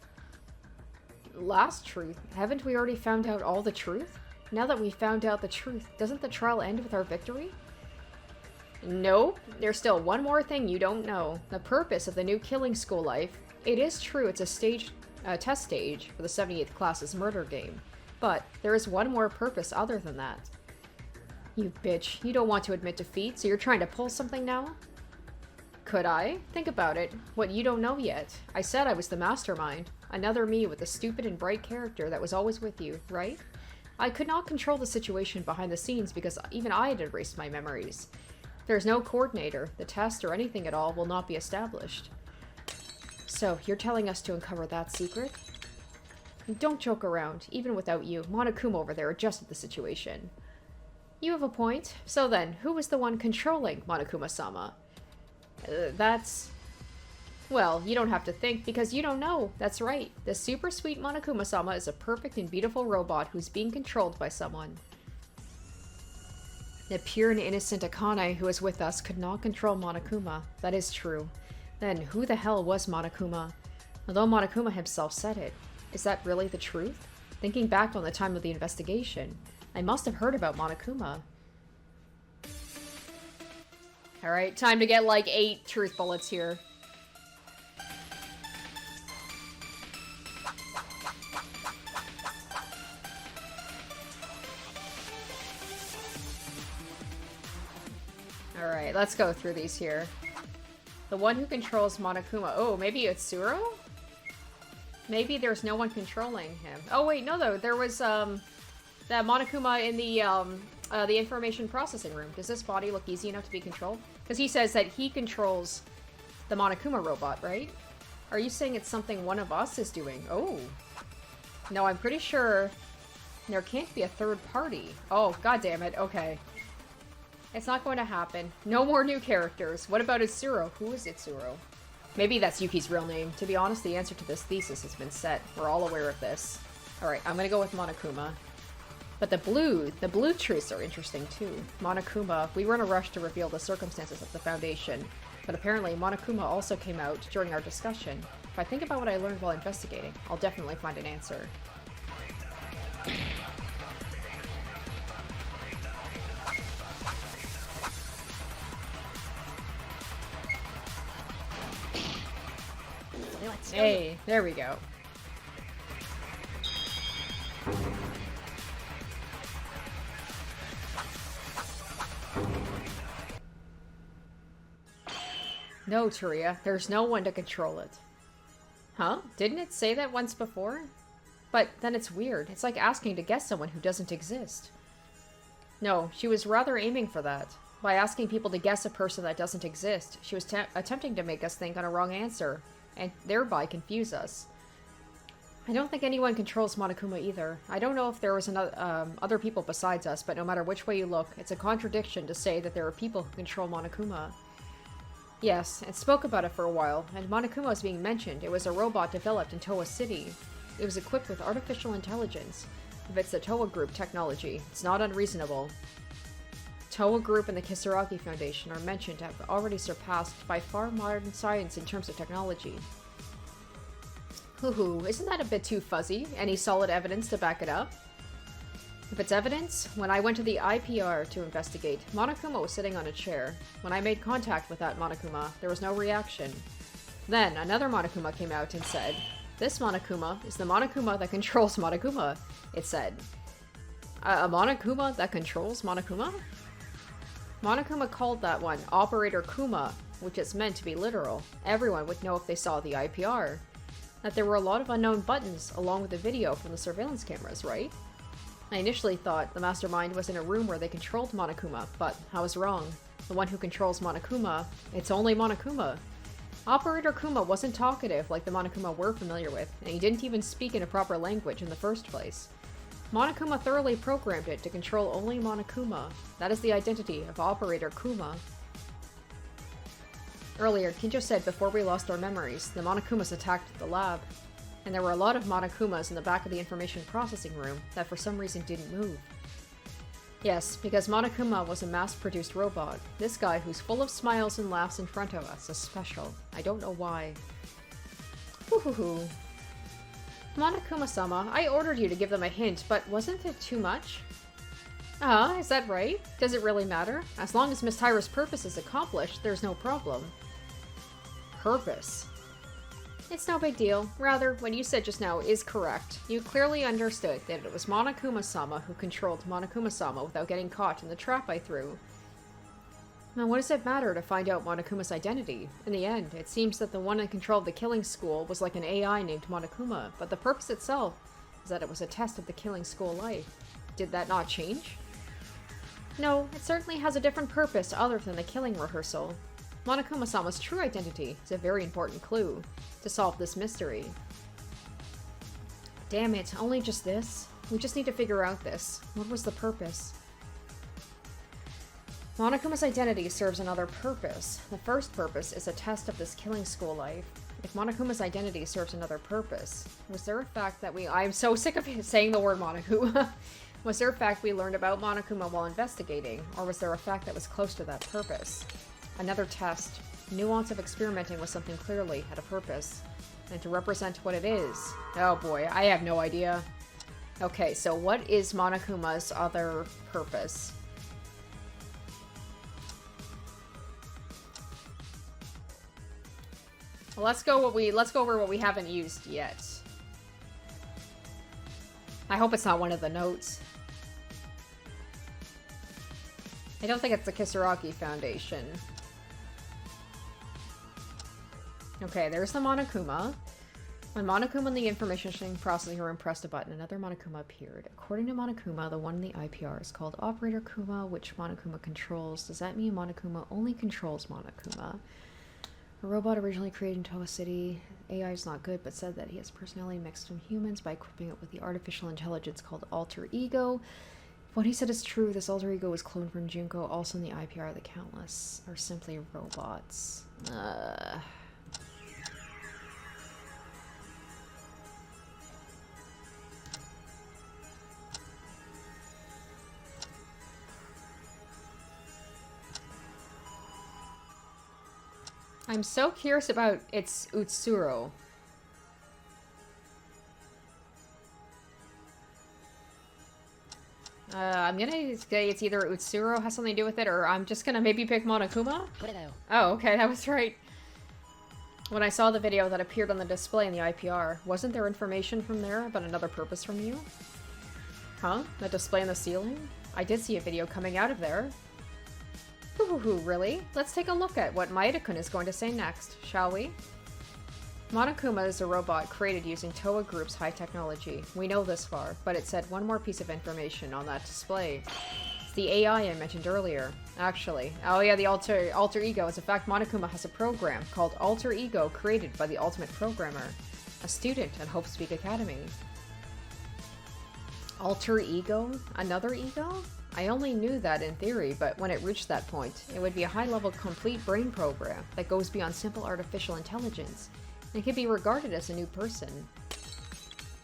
Last truth? Haven't we already found out all the truth? Now that we found out the truth, doesn't the trial end with our victory? Nope. There's still one more thing you don't know. The purpose of the new killing school life. It is true it's a test stage for the 78th class's murder game. But there is one more purpose other than that. You bitch. You don't want to admit defeat, so you're trying to pull something now? Could I? Think about it. What you don't know yet. I said I was the mastermind. Another me with a stupid and bright character that was always with you, right? I could not control the situation behind the scenes because even I had erased my memories. There's no coordinator. The test or anything at all will not be established. So, you're telling us to uncover that secret? Don't joke around. Even without you, Monokuma over there adjusted the situation. You have a point. So then, who was the one controlling Monokuma-sama? That's... Well, you don't have to think, because you don't know. That's right. The super sweet Monokuma-sama is a perfect and beautiful robot who's being controlled by someone. The pure and innocent Akane who is with us could not control Monokuma. That is true. Then, who the hell was Monokuma? Although Monokuma himself said it. Is that really the truth? Thinking back on the time of the investigation, I must have heard about Monokuma. Alright, time to get like 8 truth bullets here. Alright, let's go through these here. The one who controls Monokuma. Oh, maybe it's Tsuro? Maybe there's no one controlling him. Oh wait, no though. There was that Monokuma in the information processing room. Does this body look easy enough to be controlled? Because he says that he controls the Monokuma robot, right? Are you saying it's something one of us is doing? Oh. No, I'm pretty sure there can't be a third party. Oh, god damn it. Okay. It's not going to happen. No more new characters. What about Itsuro? Who is Itsuro? Maybe that's Yuki's real name. To be honest, the answer to this thesis has been set. We're all aware of this. Alright, I'm gonna go with Monokuma. But the blue truths are interesting too. Monokuma, we were in a rush to reveal the circumstances of the Foundation, but apparently Monokuma also came out during our discussion. If I think about what I learned while investigating, I'll definitely find an answer. Hey, there we go. No, Turia, there's no one to control it. Huh? Didn't it say that once before? But then it's weird. It's like asking to guess someone who doesn't exist. No, she was rather aiming for that. By asking people to guess a person that doesn't exist, she was attempting to make us think on a wrong answer, and thereby confuse us. I don't think anyone controls Monokuma either. I don't know if there was other people besides us, but no matter which way you look, it's a contradiction to say that there are people who control Monokuma. Yes, it spoke about it for a while, and Monokuma was being mentioned. It was a robot developed in Towa City. It was equipped with artificial intelligence. If it's the Towa Group technology, it's not unreasonable Toa Group and the Kisaragi Foundation are mentioned to have already surpassed by far modern science in terms of technology. Hoo-hoo, isn't that a bit too fuzzy? Any solid evidence to back it up? If it's evidence, when I went to the IPR to investigate, Monokuma was sitting on a chair. When I made contact with that Monokuma, there was no reaction. Then, another Monokuma came out and said, "This Monokuma is the Monokuma that controls Monokuma," it said. A Monokuma that controls Monokuma? Monokuma called that one Operator Kuma, which is meant to be literal. Everyone would know if they saw the IPR. That there were a lot of unknown buttons along with the video from the surveillance cameras, right? I initially thought the mastermind was in a room where they controlled Monokuma, but I was wrong. The one who controls Monokuma, it's only Monokuma. Operator Kuma wasn't talkative like the Monokuma we're familiar with, and he didn't even speak in a proper language in the first place. Monokuma thoroughly programmed it to control only Monokuma. That is the identity of Operator Kuma. Earlier, Kinjo said before we lost our memories, the Monokumas attacked the lab. And there were a lot of Monokumas in the back of the information processing room that for some reason didn't move. Yes, because Monokuma was a mass-produced robot. This guy who's full of smiles and laughs in front of us is special. I don't know why. Hoo-hoo-hoo. Monokuma-sama, I ordered you to give them a hint, but wasn't it too much? Is that right? Does it really matter? As long as Miss Tyra's purpose is accomplished, there's no problem. Purpose? It's no big deal. Rather, what you said just now is correct. You clearly understood that it was Monokuma-sama who controlled Monokuma-sama without getting caught in the trap I threw. Now, what does it matter to find out Monokuma's identity? In the end, it seems that the one that controlled the killing school was like an AI named Monokuma, but the purpose itself is that it was a test of the killing school life. Did that not change? No, it certainly has a different purpose other than the killing rehearsal. Monokuma-sama's true identity is a very important clue to solve this mystery. Damn it, only just this? We just need to figure out this. What was the purpose? Monokuma's identity serves another purpose. The first purpose is a test of this killing school life. If Monokuma's identity serves another purpose, was there a fact that I'm so sick of saying the word Monokuma. Was there a fact we learned about Monokuma while investigating, or was there a fact that was close to that purpose? Another test. Nuance of experimenting with something clearly had a purpose. And to represent what it is. Oh boy, I have no idea. Okay, so what is Monokuma's other purpose? Well, let's go over what we haven't used yet. I hope it's not one of the notes. I don't think it's the Kisaragi Foundation. Okay, there's the Monokuma. When Monokuma in the information processing room pressed a button, another Monokuma appeared. According to Monokuma, the one in the IPR is called Operator Kuma, which Monokuma controls. Does that mean Monokuma only controls Monokuma? A robot originally created in Toa City. AI is not good, but said that he has personality mixed from humans by equipping it with the artificial intelligence called Alter Ego. If what he said is true, this Alter Ego was cloned from Junko. Also in the IPR, the Countless are simply robots. I'm so curious about its Utsuro. I'm gonna say it's either Utsuro has something to do with it, or I'm just gonna maybe pick Monokuma? Oh, okay, that was right. When I saw the video that appeared on the display in the IPR, wasn't there information from there about another purpose from you? Huh? The display on the ceiling? I did see a video coming out of there. Ooh, really? Let's take a look at what Maeda-kun is going to say next, shall we? Monokuma is a robot created using Toa Group's high technology. We know this far, but it said one more piece of information on that display. It's the AI I mentioned earlier. Actually, oh yeah, the alter ego is in fact Monokuma has a program called Alter Ego created by the ultimate programmer, a student at Hope Speak Academy. Alter Ego? Another ego? I only knew that in theory, but when it reached that point, it would be a high-level complete brain program that goes beyond simple artificial intelligence, and can be regarded as a new person.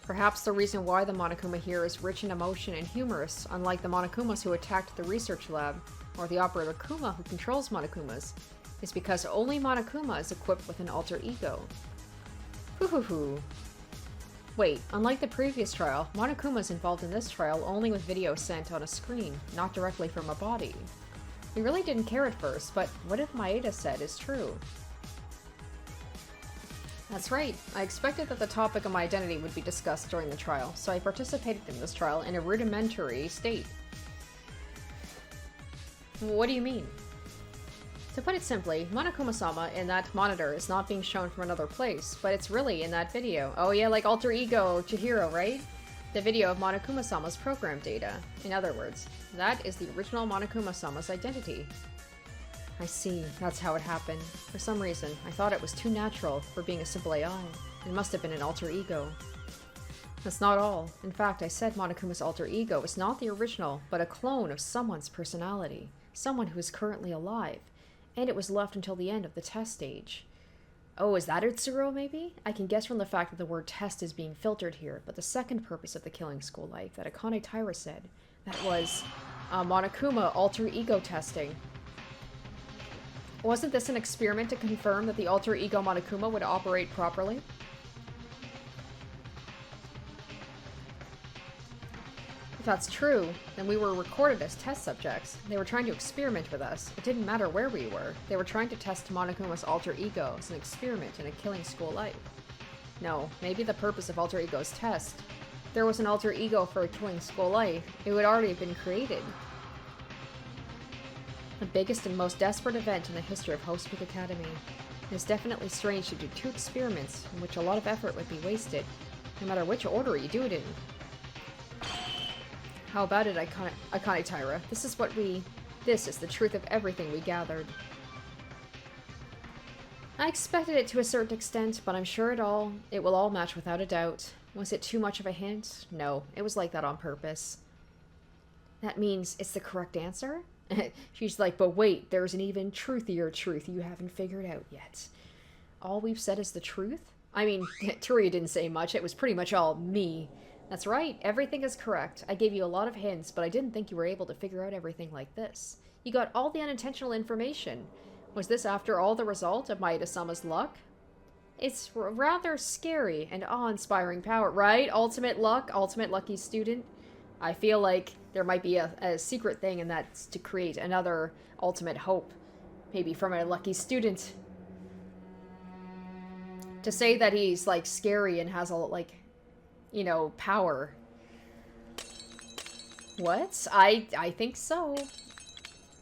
Perhaps the reason why the Monokuma here is rich in emotion and humorous, unlike the Monokumas who attacked the research lab, or the operator Kuma who controls Monokumas, is because only Monokuma is equipped with an alter ego. Hoo-hoo-hoo. Wait, unlike the previous trial, Monokuma is involved in this trial only with video sent on a screen, not directly from a body. We really didn't care at first, but what if Maeda said is true? That's right. I expected that the topic of my identity would be discussed during the trial, so I participated in this trial in a rudimentary state. What do you mean? To put it simply, Monokuma-sama in that monitor is not being shown from another place, but it's really in that video. Oh yeah, like Alter Ego Chihiro, right? The video of Monokuma-sama's program data. In other words, that is the original Monokuma-sama's identity. I see, that's how it happened. For some reason, I thought it was too natural for being a simple AI. It must have been an alter ego. That's not all. In fact, I said Monokuma's alter ego was not the original, but a clone of someone's personality. Someone who is currently alive. And it was left until the end of the test stage. Oh, is that Utsuro, maybe? I can guess from the fact that the word test is being filtered here, but the second purpose of the killing school life that Akane Taira said, that was Monokuma alter ego testing. Wasn't this an experiment to confirm that the alter ego Monokuma would operate properly? If that's true, then we were recorded as test subjects. They were trying to experiment with us. It didn't matter where we were. They were trying to test Monokuma's alter ego as an experiment in a killing school life. No, maybe the purpose of alter ego's test. If there was an alter ego for a killing school life, it would already have been created. The biggest and most desperate event in the history of Host Peak Academy. It is definitely strange to do two experiments in which a lot of effort would be wasted, no matter which order you do it in. How about it, Akane Taira? This is the truth of everything we gathered. I expected it to a certain extent, but I'm sure it will all match without a doubt. Was it too much of a hint? No, it was like that on purpose. That means it's the correct answer? She's like, but wait, there's an even truthier truth you haven't figured out yet. All we've said is the truth? I mean, Turia didn't say much, it was pretty much all me. That's right, everything is correct. I gave you a lot of hints, but I didn't think you were able to figure out everything like this. You got all the unintentional information. Was this after all the result of Maeda-sama's luck? It's rather scary and awe-inspiring power, right? Ultimate luck, ultimate lucky student. I feel like there might be a secret thing, and that's to create another ultimate hope. Maybe from a lucky student. To say that he's, like, scary and has a, like, you know, power. What? I think so.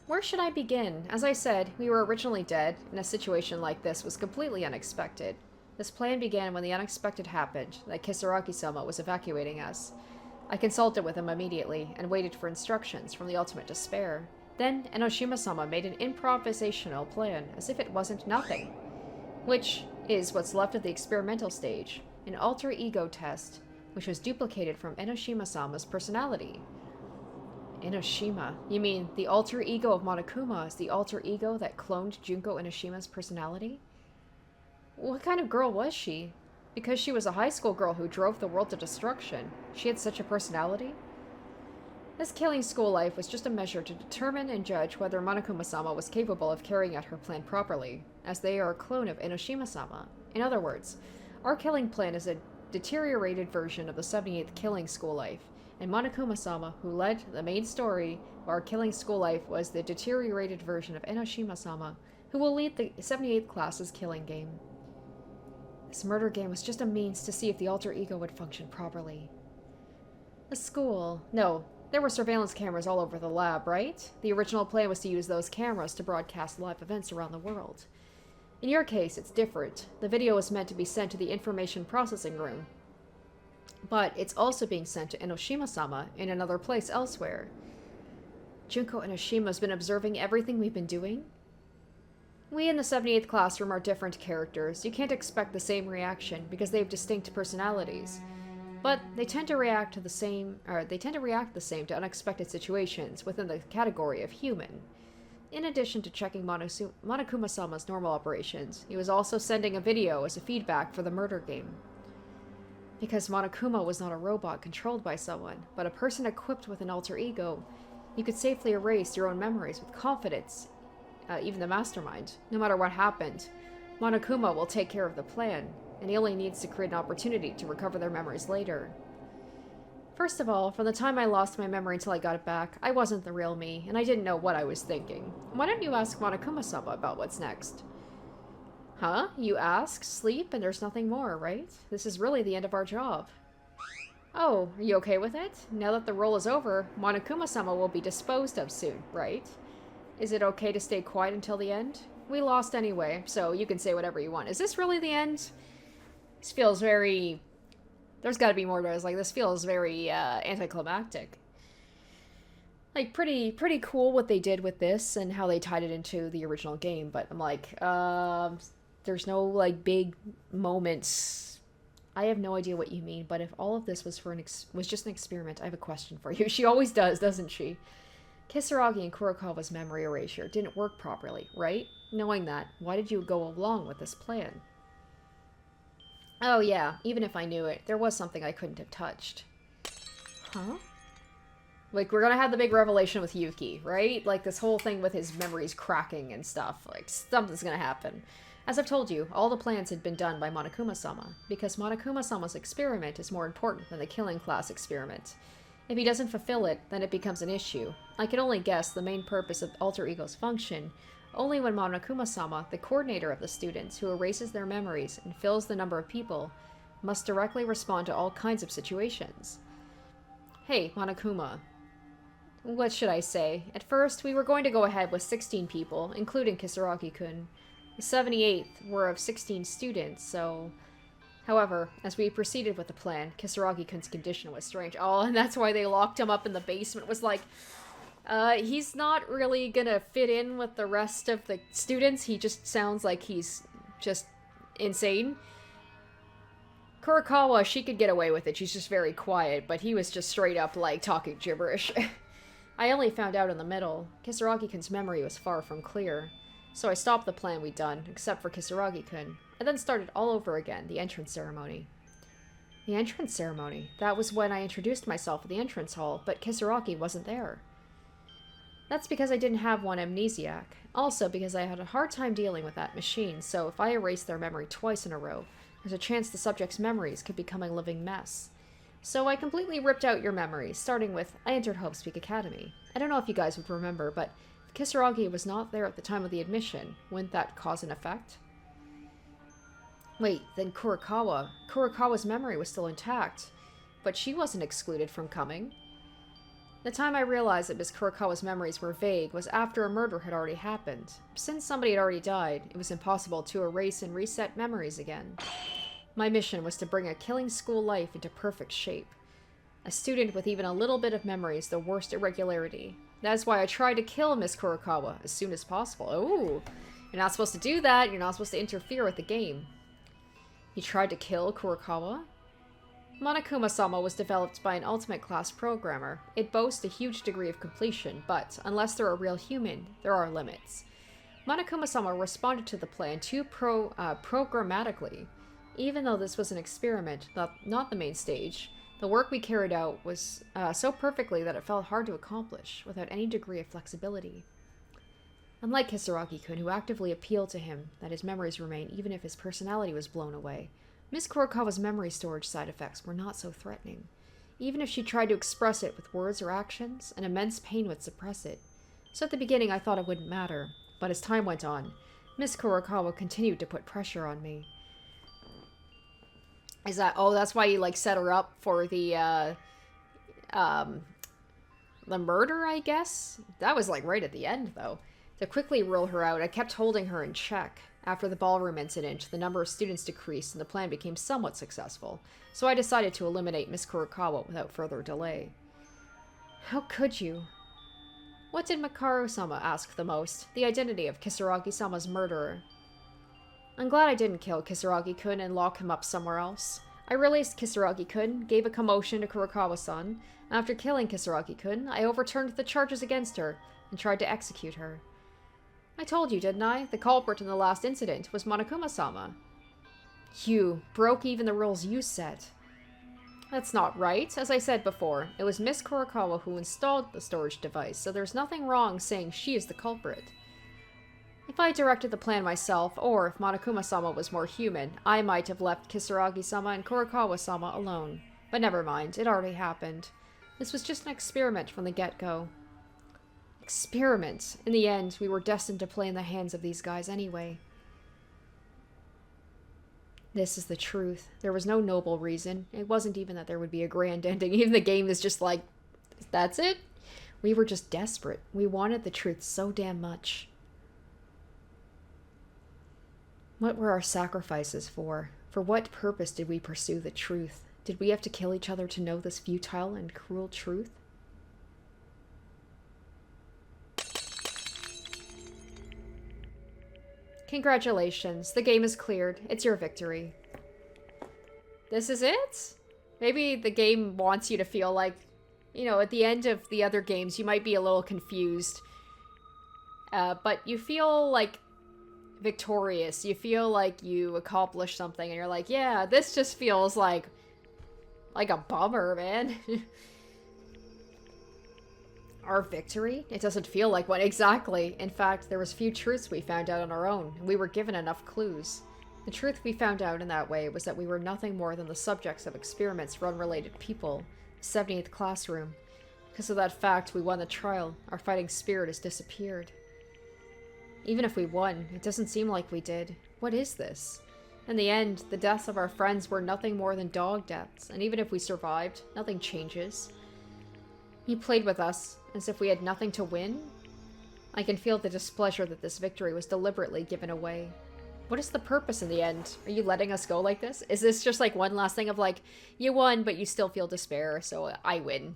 Where should I begin? As I said, we were originally dead, and a situation like this was completely unexpected. This plan began when the unexpected happened, that Kisaragi-sama was evacuating us. I consulted with him immediately, and waited for instructions from the ultimate despair. Then, Enoshima-sama made an improvisational plan, as if it wasn't nothing. Which is what's left of the experimental stage, an alter ego test, which was duplicated from Enoshima-sama's personality. Enoshima? You mean the alter ego of Monokuma is the alter ego that cloned Junko Enoshima's personality? What kind of girl was she? Because she was a high school girl who drove the world to destruction, she had such a personality? This killing school life was just a measure to determine and judge whether Monokuma-sama was capable of carrying out her plan properly, as they are a clone of Enoshima-sama. In other words, our killing plan is a deteriorated version of the 78th killing school life, and Monokuma-sama, who led the main story of our killing school life, was the deteriorated version of Enoshima-sama, who will lead the 78th class's killing game. This murder game was just a means to see if the alter ego would function properly. The school... No, there were surveillance cameras all over the lab, right? The original plan was to use those cameras to broadcast live events around the world. In your case, it's different. The video was meant to be sent to the information processing room. But it's also being sent to Enoshima-sama in another place elsewhere. Junko Enoshima's been observing everything we've been doing? We in the 78th classroom are different characters. You can't expect the same reaction because they have distinct personalities. But they tend to react the same to unexpected situations within the category of human. In addition to checking Monokuma-sama's normal operations, he was also sending a video as a feedback for the murder game. Because Monokuma was not a robot controlled by someone, but a person equipped with an alter ego, You could safely erase your own memories with confidence, even the mastermind. No matter what happened, Monokuma will take care of the plan, and he only needs to create an opportunity to recover their memories later. First of all, from the time I lost my memory until I got it back, I wasn't the real me, and I didn't know what I was thinking. Why don't you ask Monokuma-sama about what's next? Huh? You ask, sleep, and there's nothing more, right? This is really the end of our job. Oh, are you okay with it? Now that the roll is over, Monokuma-sama will be disposed of soon, right? Is it okay to stay quiet until the end? We lost anyway, so you can say whatever you want. Is this really the end? This feels very... There's gotta be more to it. Like, this feels very, anticlimactic. Like, pretty cool what they did with this and how they tied it into the original game, but I'm like, there's no, like, big moments. I have no idea what you mean, but if all of this was was just an experiment, I have a question for you. She always does, doesn't she? Kisaragi and Kurokawa's memory erasure didn't work properly, right? Knowing that, why did you go along with this plan? Oh yeah, even if I knew it, there was something I couldn't have touched. Huh? Like, we're gonna have the big revelation with Yuki, right? Like, this whole thing with his memories cracking and stuff. Like, something's gonna happen. As I've told you, all the plans had been done by Monokuma-sama, because Monokuma-sama's experiment is more important than the killing class experiment. If he doesn't fulfill it, then it becomes an issue. I can only guess the main purpose of alter ego's function only when Monokuma-sama, the coordinator of the students who erases their memories and fills the number of people, must directly respond to all kinds of situations. Hey, Monokuma. What should I say? At first, we were going to go ahead with 16 people, including Kisaragi-kun. The 78th were of 16 students, so... However, as we proceeded with the plan, Kisaragi-kun's condition was strange. Oh, and that's why they locked him up in the basement. Was like... he's not really gonna fit in with the rest of the students. He just sounds like he's just insane. Kurokawa, she could get away with it. She's just very quiet, but he was just straight up, like, talking gibberish. I only found out in the middle. Kisaragi-kun's memory was far from clear. So I stopped the plan we'd done, except for Kisaragi-kun. I then started all over again, the entrance ceremony. The entrance ceremony? That was when I introduced myself at the entrance hall, but Kisaragi wasn't there. That's because I didn't have one amnesiac. Also because I had a hard time dealing with that machine, so if I erased their memory twice in a row, there's a chance the subject's memories could become a living mess. So I completely ripped out your memories, starting with, I entered Hope's Peak Academy. I don't know if you guys would remember, but if Kisaragi was not there at the time of the admission, wouldn't that cause an effect? Wait, then Kurokawa. Kurokawa's memory was still intact, but she wasn't excluded from coming. The time I realized that Miss Kurokawa's memories were vague was after a murder had already happened. Since somebody had already died, it was impossible to erase and reset memories again. My mission was to bring a killing school life into perfect shape. A student with even a little bit of memory is the worst irregularity. That's why I tried to kill Miss Kurokawa as soon as possible. Oh, you're not supposed to do that. You're not supposed to interfere with the game. You tried to kill Kurokawa? Monokuma-sama was developed by an ultimate class programmer. It boasts a huge degree of completion, but unless they're a real human, there are limits. Monokuma-sama responded to the plan too programmatically. Even though this was an experiment, not the main stage, the work we carried out was so perfectly that it felt hard to accomplish, without any degree of flexibility. Unlike Kisaragi-kun, who actively appealed to him that his memories remain even if his personality was blown away, Miss Kurokawa's memory storage side effects were not so threatening. Even if she tried to express it with words or actions, an immense pain would suppress it. So at the beginning I thought it wouldn't matter, but as time went on, Miss Kurokawa continued to put pressure on me. Is that, oh, that's why you, like, set her up for the murder, I guess? That was, like, right at the end, though. To quickly rule her out, I kept holding her in check. After the ballroom incident, the number of students decreased and the plan became somewhat successful, so I decided to eliminate Miss Kurokawa without further delay. How could you? What did Makaru-sama ask the most? The identity of Kisaragi-sama's murderer. I'm glad I didn't kill Kisaragi-kun and lock him up somewhere else. I released Kisaragi-kun, gave a commotion to Kurokawa-san, and after killing Kisaragi-kun, I overturned the charges against her and tried to execute her. I told you, didn't I? The culprit in the last incident was Monokuma-sama. You broke even the rules you set. That's not right. As I said before, it was Miss Kurakawa who installed the storage device, so there's nothing wrong saying she is the culprit. If I directed the plan myself, or if Monokuma-sama was more human, I might have left Kisaragi-sama and Kurakawa-sama alone. But never mind, it already happened. This was just an experiment from the get-go. Experiment. In the end, we were destined to play in the hands of these guys anyway. This is the truth. There was no noble reason. It wasn't even that there would be a grand ending. Even the game is just like, that's it? We were just desperate. We wanted the truth so damn much. What were our sacrifices for? For what purpose did we pursue the truth? Did we have to kill each other to know this futile and cruel truth? Congratulations, the game is cleared. It's your victory. This is it? Maybe the game wants you to feel like, you know, at the end of the other games, you might be a little confused. But you feel like victorious. You feel like you accomplished something and you're like, yeah, this just feels like a bummer, man. Our victory? It doesn't feel like one. Exactly. In fact, there was few truths we found out on our own, and we were given enough clues. The truth we found out in that way was that we were nothing more than the subjects of experiments for unrelated people. 78th classroom. Because of that fact, we won the trial. Our fighting spirit has disappeared. Even if we won, it doesn't seem like we did. What is this? In the end, the deaths of our friends were nothing more than dog deaths, and even if we survived, nothing changes. He played with us, as if we had nothing to win. I can feel the displeasure that this victory was deliberately given away. What is the purpose in the end? Are you letting us go like this? Is this just like one last thing of like, you won, but you still feel despair, so I win?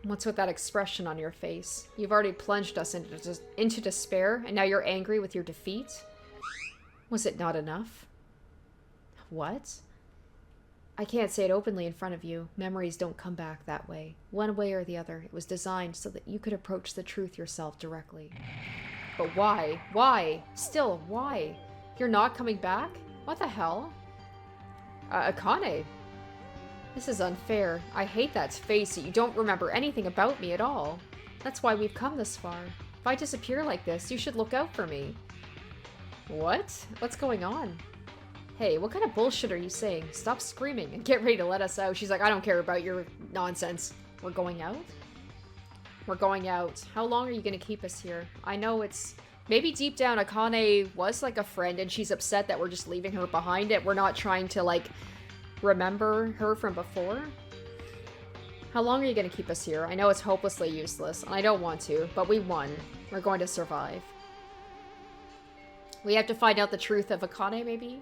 What's with that expression on your face? You've already plunged us into despair, and now you're angry with your defeat? Was it not enough? What? I can't say it openly in front of you. Memories don't come back that way. One way or the other, it was designed so that you could approach the truth yourself directly. But why? Why? Still, why? You're not coming back? What the hell? Akane. This is unfair. I hate that face that you don't remember anything about me at all. That's why we've come this far. If I disappear like this, you should look out for me. What? What's going on? Hey, what kind of bullshit are you saying? Stop screaming and get ready to let us out. She's like, I don't care about your nonsense. We're going out? We're going out. How long are you gonna keep us here? I know it's... Maybe deep down Akane was like a friend and she's upset that we're just leaving her behind it. We're not trying to like remember her from before. How long are you gonna keep us here? I know it's hopelessly useless and I don't want to, but we won. We're going to survive. We have to find out the truth of Akane, maybe?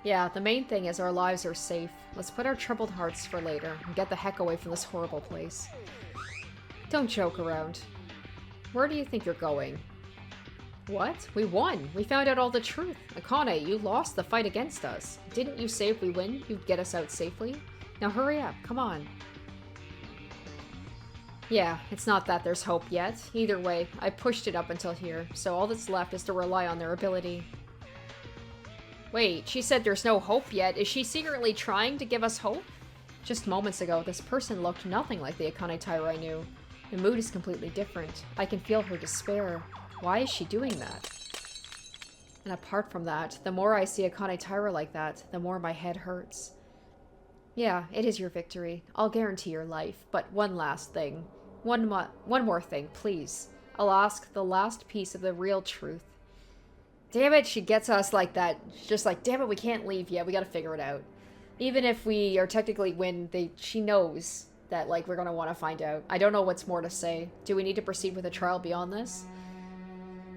Yeah, the main thing is our lives are safe. Let's put our troubled hearts for later and get the heck away from this horrible place. Don't joke around. Where do you think you're going? What? We won! We found out all the truth! Akane, you lost the fight against us. Didn't you say if we win, you'd get us out safely? Now hurry up, come on. Yeah, it's not that there's hope yet. Either way, I pushed it up until here, so all that's left is to rely on their ability. Wait, she said there's no hope yet. Is she secretly trying to give us hope? Just moments ago, this person looked nothing like the Akane Taira I knew. The mood is completely different. I can feel her despair. Why is she doing that? And apart from that, the more I see Akane Taira like that, the more my head hurts. Yeah, it is your victory. I'll guarantee your life. But one last thing. One more thing, please. I'll ask the last piece of the real truth. Damn it, she gets us like that. She's just like, damn it, we can't leave yet. We gotta figure it out. Even if we are technically win, she knows that, like, we're gonna want to find out. I don't know what's more to say. Do we need to proceed with a trial beyond this?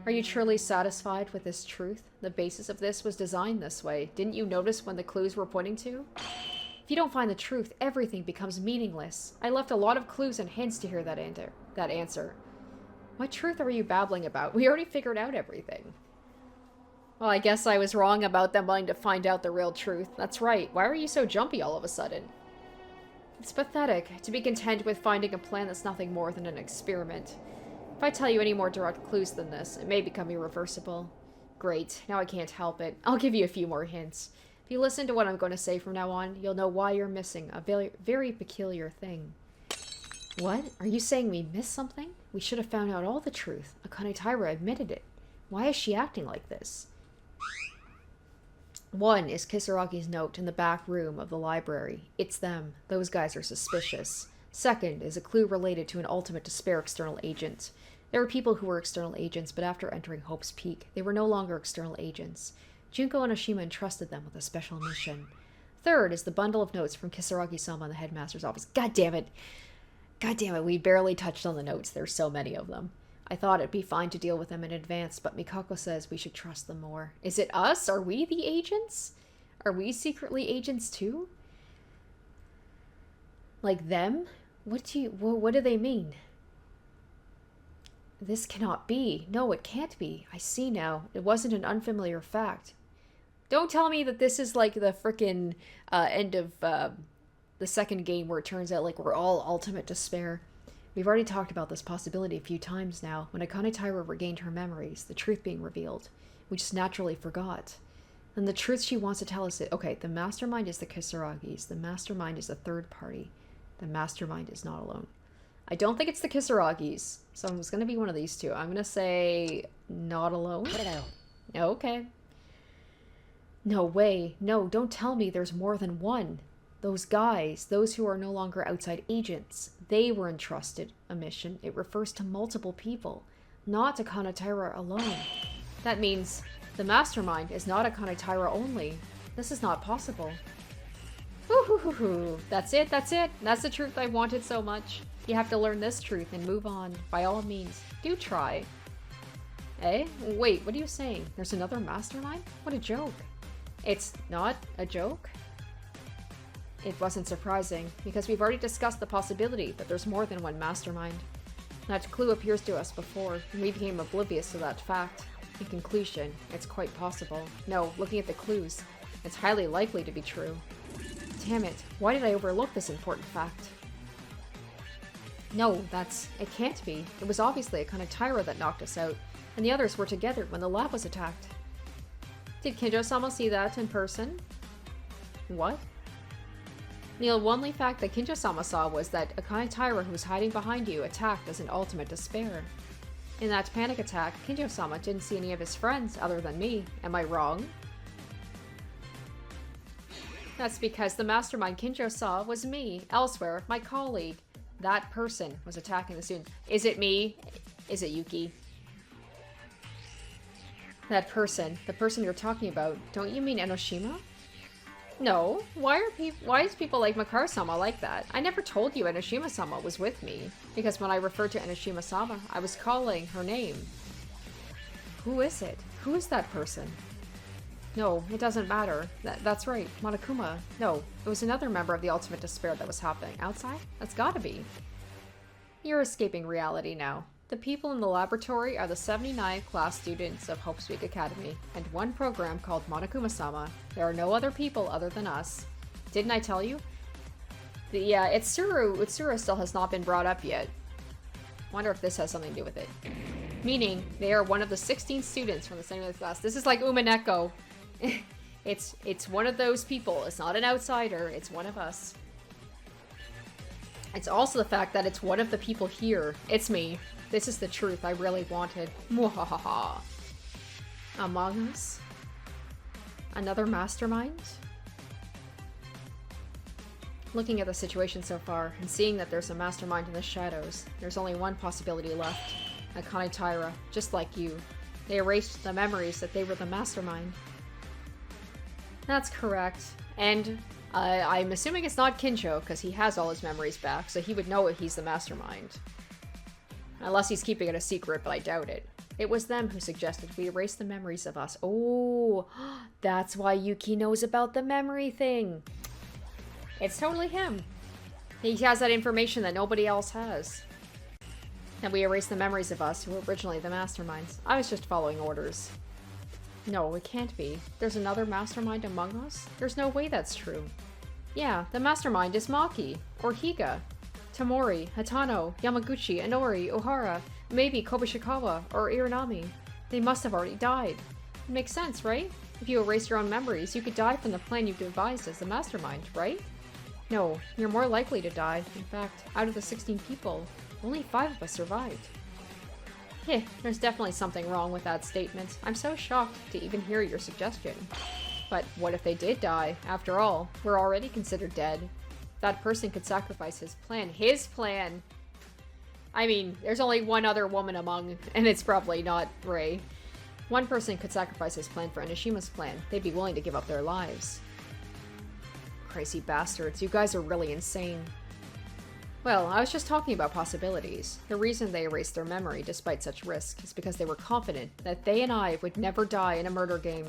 Are you truly satisfied with this truth? The basis of this was designed this way. Didn't you notice when the clues were pointing to? If you don't find the truth, everything becomes meaningless. I left a lot of clues and hints to hear that answer. What truth are you babbling about? We already figured out everything. Well, I guess I was wrong about them wanting to find out the real truth. That's right. Why are you so jumpy all of a sudden? It's pathetic to be content with finding a plan that's nothing more than an experiment. If I tell you any more direct clues than this, it may become irreversible. Great. Now I can't help it. I'll give you a few more hints. you listen to what I'm going to say from now on, you'll know why you're missing a very, very peculiar thing. What? Are you saying we missed something? We should have found out all the truth. Akane Taira admitted it. Why is she acting like this? 1 is Kisaragi's note in the back room of the library. It's them. Those guys are suspicious. 2nd is a clue related to an ultimate despair external agent. There were people who were external agents, but after entering Hope's Peak, they were no longer external agents. Junko Enoshima entrusted them with a special mission. 3rd is the bundle of notes from Kisaragi-sama in the headmaster's office. God damn it! God damn it, we barely touched on the notes. There's so many of them. I thought it'd be fine to deal with them in advance, but Mikako says we should trust them more. Is it us? Are we the agents? Are we secretly agents too? Like them? What do they mean? This cannot be. No, it can't be. I see now. It wasn't an unfamiliar fact. Don't tell me that this is like the frickin' end of the 2nd game where it turns out like we're all ultimate despair. We've already talked about this possibility a few times now. When Akane Taira regained her memories, the truth being revealed, we just naturally forgot. And the truth she wants to tell us is, okay, the mastermind is the Kisaragis. The mastermind is a 3rd party. The mastermind is not alone. I don't think it's the Kisaragis, so it's going to be one of these two. I'm going to say not alone. Okay. No way. No, don't tell me there's more than one. Those guys, those who are no longer outside agents, they were entrusted a mission. It refers to multiple people, not Akane Taira alone. That means the mastermind is not Akane Taira only. This is not possible. Woo-hoo-hoo-hoo. That's it, that's it. That's the truth I wanted so much. You have to learn this truth and move on. By all means, do try. Eh? Wait, what are you saying? There's another mastermind? What a joke. It's not a joke? It wasn't surprising, because we've already discussed the possibility that there's more than one mastermind. That clue appears to us before, and we became oblivious to that fact. In conclusion, it's quite possible. No, looking at the clues, it's highly likely to be true. Damn it, why did I overlook this important fact? No, it can't be. It was obviously Akane Taira that knocked us out, and the others were together when the lab was attacked. Did Kinjo-sama see that in person? What? The only fact that Kinjo-sama saw was that Akane Taira, who was hiding behind you, attacked as an ultimate despair. In that panic attack, Kinjo-sama didn't see any of his friends other than me. Am I wrong? That's because the mastermind Kinjo saw was me. Elsewhere, my colleague. That person was attacking the student. Is it me? Is it Yuki? That person, the person you're talking about, don't you mean Enoshima? No. Why is people like Makaru-sama like that? I never told you Enoshima-sama was with me, because when I referred to Enoshima-sama, I was calling her name. Who is it? Who is that person? No, it doesn't matter. That's right, Monokuma. No, it was another member of the Ultimate Despair that was happening. Outside? That's gotta be. You're escaping reality now. The people in the laboratory are the 79 class students of Hope's Peak Academy, and one program called Monokuma-sama. There are no other people other than us. Didn't I tell you? Itsuru still has not been brought up yet. Wonder if this has something to do with it. Meaning, they are one of the 16 students from the 79th class. This is like Umineko. It's one of those people. It's not an outsider. It's one of us. It's also the fact that it's one of the people here. It's me. This is the truth I really wanted. Mwahaha. Among Us? Another mastermind? Looking at the situation so far, and seeing that there's a mastermind in the shadows, there's only one possibility left. Akane Taira, just like you. They erased the memories that they were the mastermind. That's correct. And I'm assuming it's not Kinjo, because he has all his memories back, so he would know if he's the mastermind. Unless he's keeping it a secret, but I doubt it. It was them who suggested we erase the memories of us. Oh, that's why Yuki knows about the memory thing. It's totally him. He has that information that nobody else has. And we erase the memories of us who were originally the masterminds. I was just following orders. No, it can't be. There's another mastermind among us? There's no way that's true. Yeah, the mastermind is Maki, or Higa, Tamori, Hatano, Yamaguchi, Inori, Ohara, maybe Kobushikawa, or Iranami. They must have already died. Makes sense, right? If you erase your own memories, you could die from the plan you've devised as the mastermind, right? No, you're more likely to die. In fact, out of the 16 people, only 5 of us survived. Heh, there's definitely something wrong with that statement. I'm so shocked to even hear your suggestion. But what if they did die? After all, we're already considered dead. That person could sacrifice his plan. His plan! I mean, there's only one other woman among, and it's probably not Rei. One person could sacrifice his plan for Anishima's plan. They'd be willing to give up their lives. Crazy bastards, you guys are really insane. Well, I was just talking about possibilities. The reason they erased their memory despite such risk is because they were confident that they and I would never die in a murder game.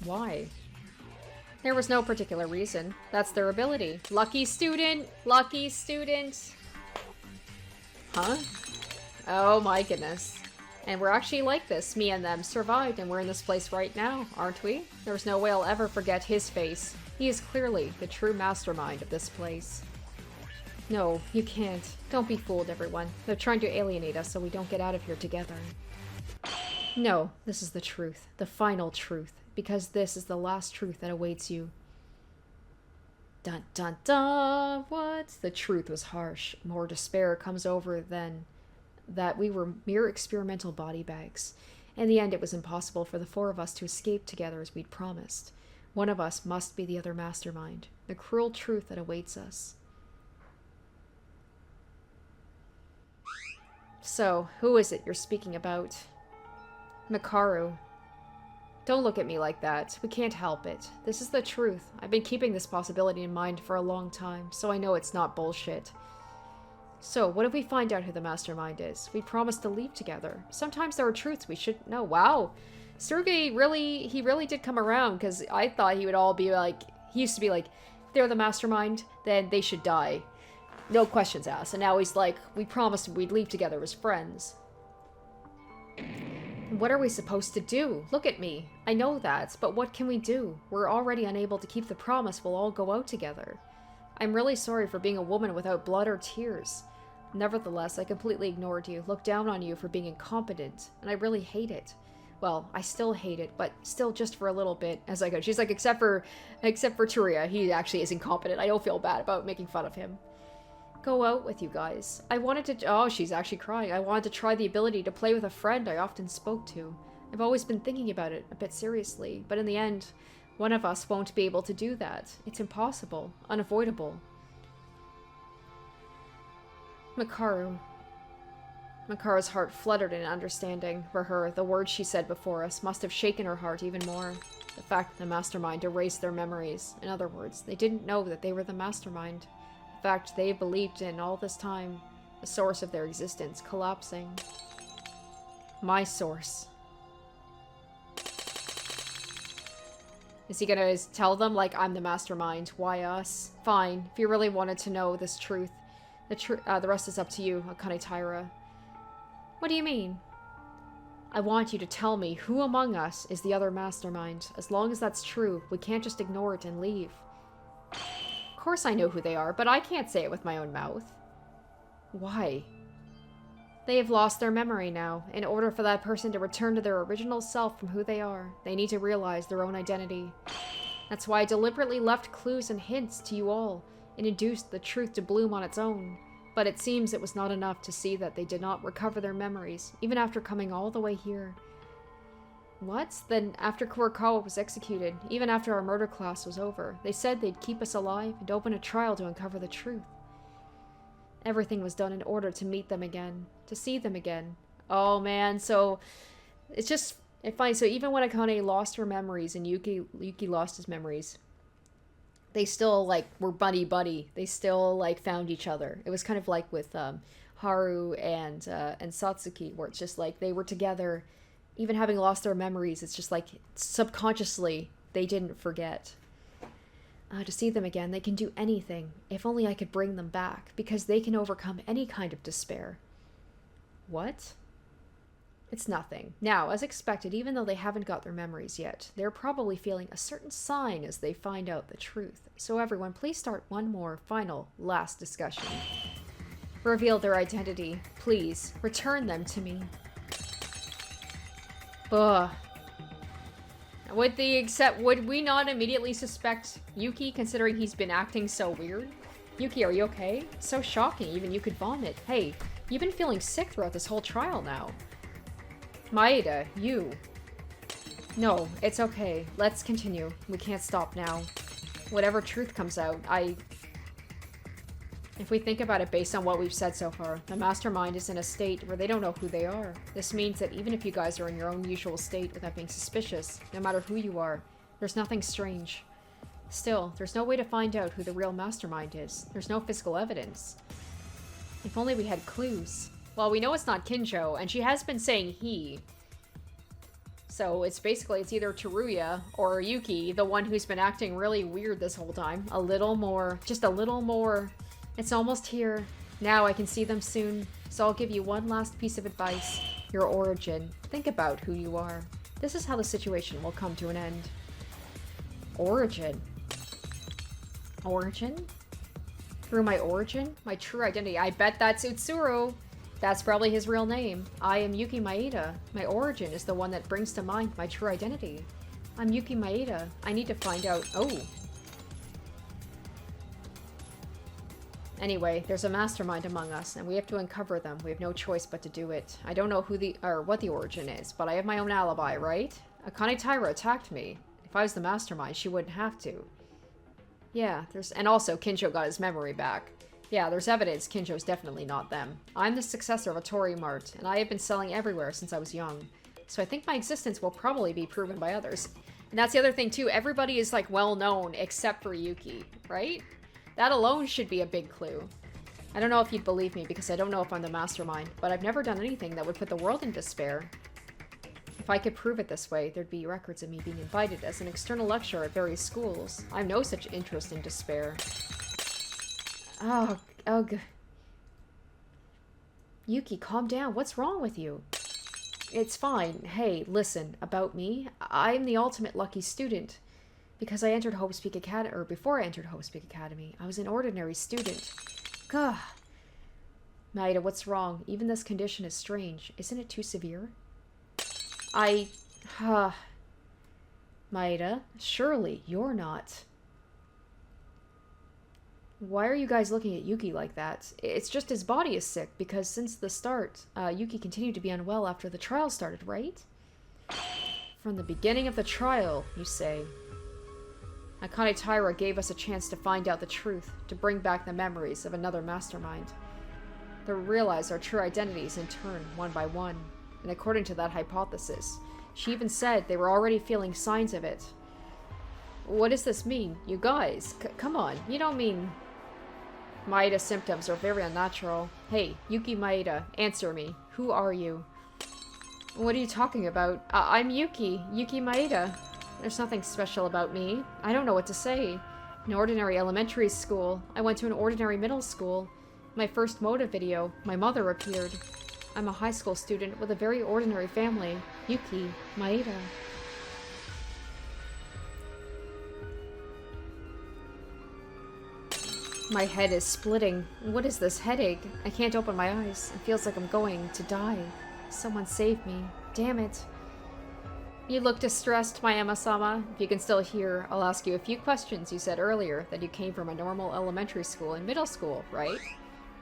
Why? There was no particular reason. That's their ability. Lucky student! Lucky student! Huh? Oh my goodness. And we're actually like this. Me and them survived and we're in this place right now, aren't we? There's no way I'll ever forget his face. He is clearly the true mastermind of this place. No, you can't. Don't be fooled, everyone. They're trying to alienate us so we don't get out of here together. No, this is the truth. The final truth. Because this is the last truth that awaits you. Dun dun dun! What? The truth was harsh. More despair comes over than that we were mere experimental body bags. In the end, it was impossible for the 4 of us to escape together as we'd promised. One of us must be the other mastermind. The cruel truth that awaits us. So, who is it you're speaking about? Makaru. Don't look at me like that. We can't help it. This is the truth. I've been keeping this possibility in mind for a long time, so I know it's not bullshit. So, what if we find out who the mastermind is? We promised to leave together. Sometimes there are truths we should know. Wow. Tsurugi really did come around, because I thought he would all be like, he used to be like, if they're the mastermind, then they should die. No questions asked. And now he's like, we promised we'd leave together as friends. What are we supposed to do? Look at me. I know that, but what can we do? We're already unable to keep the promise we'll all go out together. I'm really sorry for being a woman without blood or tears. Nevertheless, I completely ignored you, looked down on you for being incompetent, and I really hate it. Well, I still hate it, but still just for a little bit as I go. She's like, except for Turia, he actually is incompetent. I don't feel bad about making fun of him. Go out with you guys. I wanted to... Oh, she's actually crying. I wanted to try the ability to play with a friend I often spoke to. I've always been thinking about it a bit seriously, but in the end, one of us won't be able to do that. It's impossible. Unavoidable. Makaru. Makaru's heart fluttered in understanding. For her, the words she said before us must have shaken her heart even more. The fact that the mastermind erased their memories. In other words, they didn't know that they were the mastermind. The fact they believed in all this time, the source of their existence, collapsing. My source. Is he gonna tell them, like, I'm the mastermind? Why us? Fine. If you really wanted to know this truth, the rest is up to you, Akane Taira. What do you mean? I want you to tell me who among us is the other mastermind. As long as that's true, we can't just ignore it and leave. Of course I know who they are, but I can't say it with my own mouth. Why? They have lost their memory now. In order for that person to return to their original self from who they are, they need to realize their own identity. That's why I deliberately left clues and hints to you all, and induced the truth to bloom on its own. But it seems it was not enough to see that they did not recover their memories, even after coming all the way here. What? Then after Kurokawa was executed, even after our murder class was over, they said they'd keep us alive and open a trial to uncover the truth. Everything was done in order to meet them again, to see them again. Oh man, so it's just fine. So even when Akane lost her memories and Yuki lost his memories, they still, like, were buddy-buddy. They still, like, found each other. It was kind of like with Haru and Satsuki, where it's just, like, they were together. Even having lost their memories, it's just, like, subconsciously, they didn't forget. To see them again, they can do anything. If only I could bring them back, because they can overcome any kind of despair. What? It's nothing. Now, as expected, even though they haven't got their memories yet, they're probably feeling a certain sign as they find out the truth. So everyone, please start one more, final, last discussion. Reveal their identity. Please, return them to me. Ugh. Would we not immediately suspect Yuki, considering he's been acting so weird? Yuki, are you okay? So shocking, even you could vomit. Hey, you've been feeling sick throughout this whole trial now. Maeda, you. No, it's okay. Let's continue. We can't stop now. Whatever truth comes out, If we think about it based on what we've said so far, the mastermind is in a state where they don't know who they are. This means that even if you guys are in your own usual state without being suspicious, no matter who you are, there's nothing strange. Still, there's no way to find out who the real mastermind is. There's no physical evidence. If only we had clues. Well, we know it's not Kinjo, and she has been saying he. So it's either Teruya or Yuki, the one who's been acting really weird this whole time. Just a little more. It's almost here. Now I can see them soon. So I'll give you one last piece of advice. Your origin. Think about who you are. This is how the situation will come to an end. Origin. Origin? Through my origin? My true identity. I bet that's Utsuro. That's probably his real name. I am Yuki Maeda. My origin is the one that brings to mind my true identity. I'm Yuki Maeda. I need to find out. Oh. Anyway, there's a mastermind among us, and we have to uncover them. We have no choice but to do it. I don't know what the origin is, but I have my own alibi, right? Akane Taira attacked me. If I was the mastermind, she wouldn't have to. Yeah, and also Kinjo got his memory back. Yeah, there's evidence Kinjo's definitely not them. I'm the successor of a Tori Mart, and I have been selling everywhere since I was young. So I think my existence will probably be proven by others. And that's the other thing too, everybody is like well known except for Yuki, right? That alone should be a big clue. I don't know if you'd believe me because I don't know if I'm the mastermind, but I've never done anything that would put the world in despair. If I could prove it this way, there'd be records of me being invited as an external lecturer at various schools. I have no such interest in despair. Oh, Yuki, calm down. What's wrong with you? It's fine. Hey, listen, about me, I'm the ultimate lucky student. Because I entered Hope Speak Academy, or before I entered Hope Speak Academy, I was an ordinary student. Gah. Maeda, what's wrong? Even this condition is strange. Isn't it too severe? Maeda, surely you're not. Why are you guys looking at Yuki like that? It's just his body is sick, because since the start, Yuki continued to be unwell after the trial started, right? From the beginning of the trial, you say. Akane Taira gave us a chance to find out the truth, to bring back the memories of another mastermind. To realize our true identities in turn, one by one. And according to that hypothesis, she even said they were already feeling signs of it. What does this mean? You guys, come on, you don't mean... Maeda's symptoms are very unnatural. Hey, Yuki Maeda, answer me. Who are you? What are you talking about? I'm Yuki Maeda. There's nothing special about me. I don't know what to say. An ordinary elementary school. I went to an ordinary middle school. My first motive video, my mother appeared. I'm a high school student with a very ordinary family. Yuki Maeda. My head is splitting. What is this headache? I can't open my eyes. It feels like I'm going to die. Someone save me. Damn it. You look distressed, Mayama-sama. If you can still hear, I'll ask you a few questions. You said earlier that you came from a normal elementary school and middle school, right?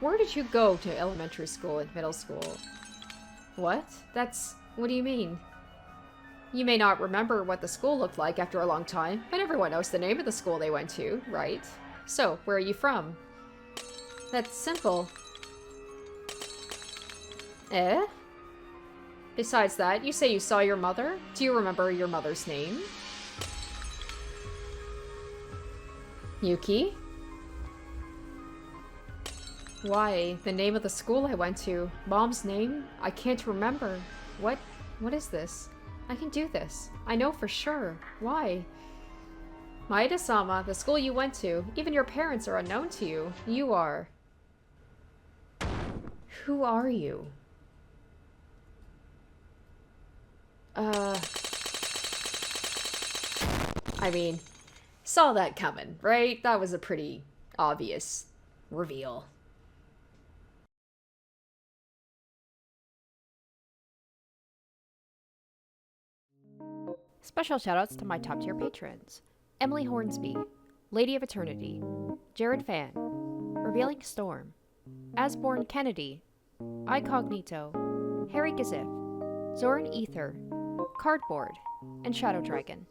Where did you go to elementary school and middle school? What? What do you mean? You may not remember what the school looked like after a long time, but everyone knows the name of the school they went to, right? So, where are you from? That's simple. Eh? Besides that, you say you saw your mother? Do you remember your mother's name? Yuki? Why? The name of the school I went to. Mom's name? I can't remember. What is this? I can do this. I know for sure. Why? Maeda-sama, the school you went to, even your parents are unknown to you. You are. Who are you? I mean, saw that coming, right? That was a pretty obvious reveal. Special shoutouts to my top tier patrons: Emily Hornsby, Lady of Eternity, Jared Fan, Revealing Storm, Asborn Kennedy, Icognito, Harry Gazif, Zoran Ether, Cardboard, and Shadow Dragon.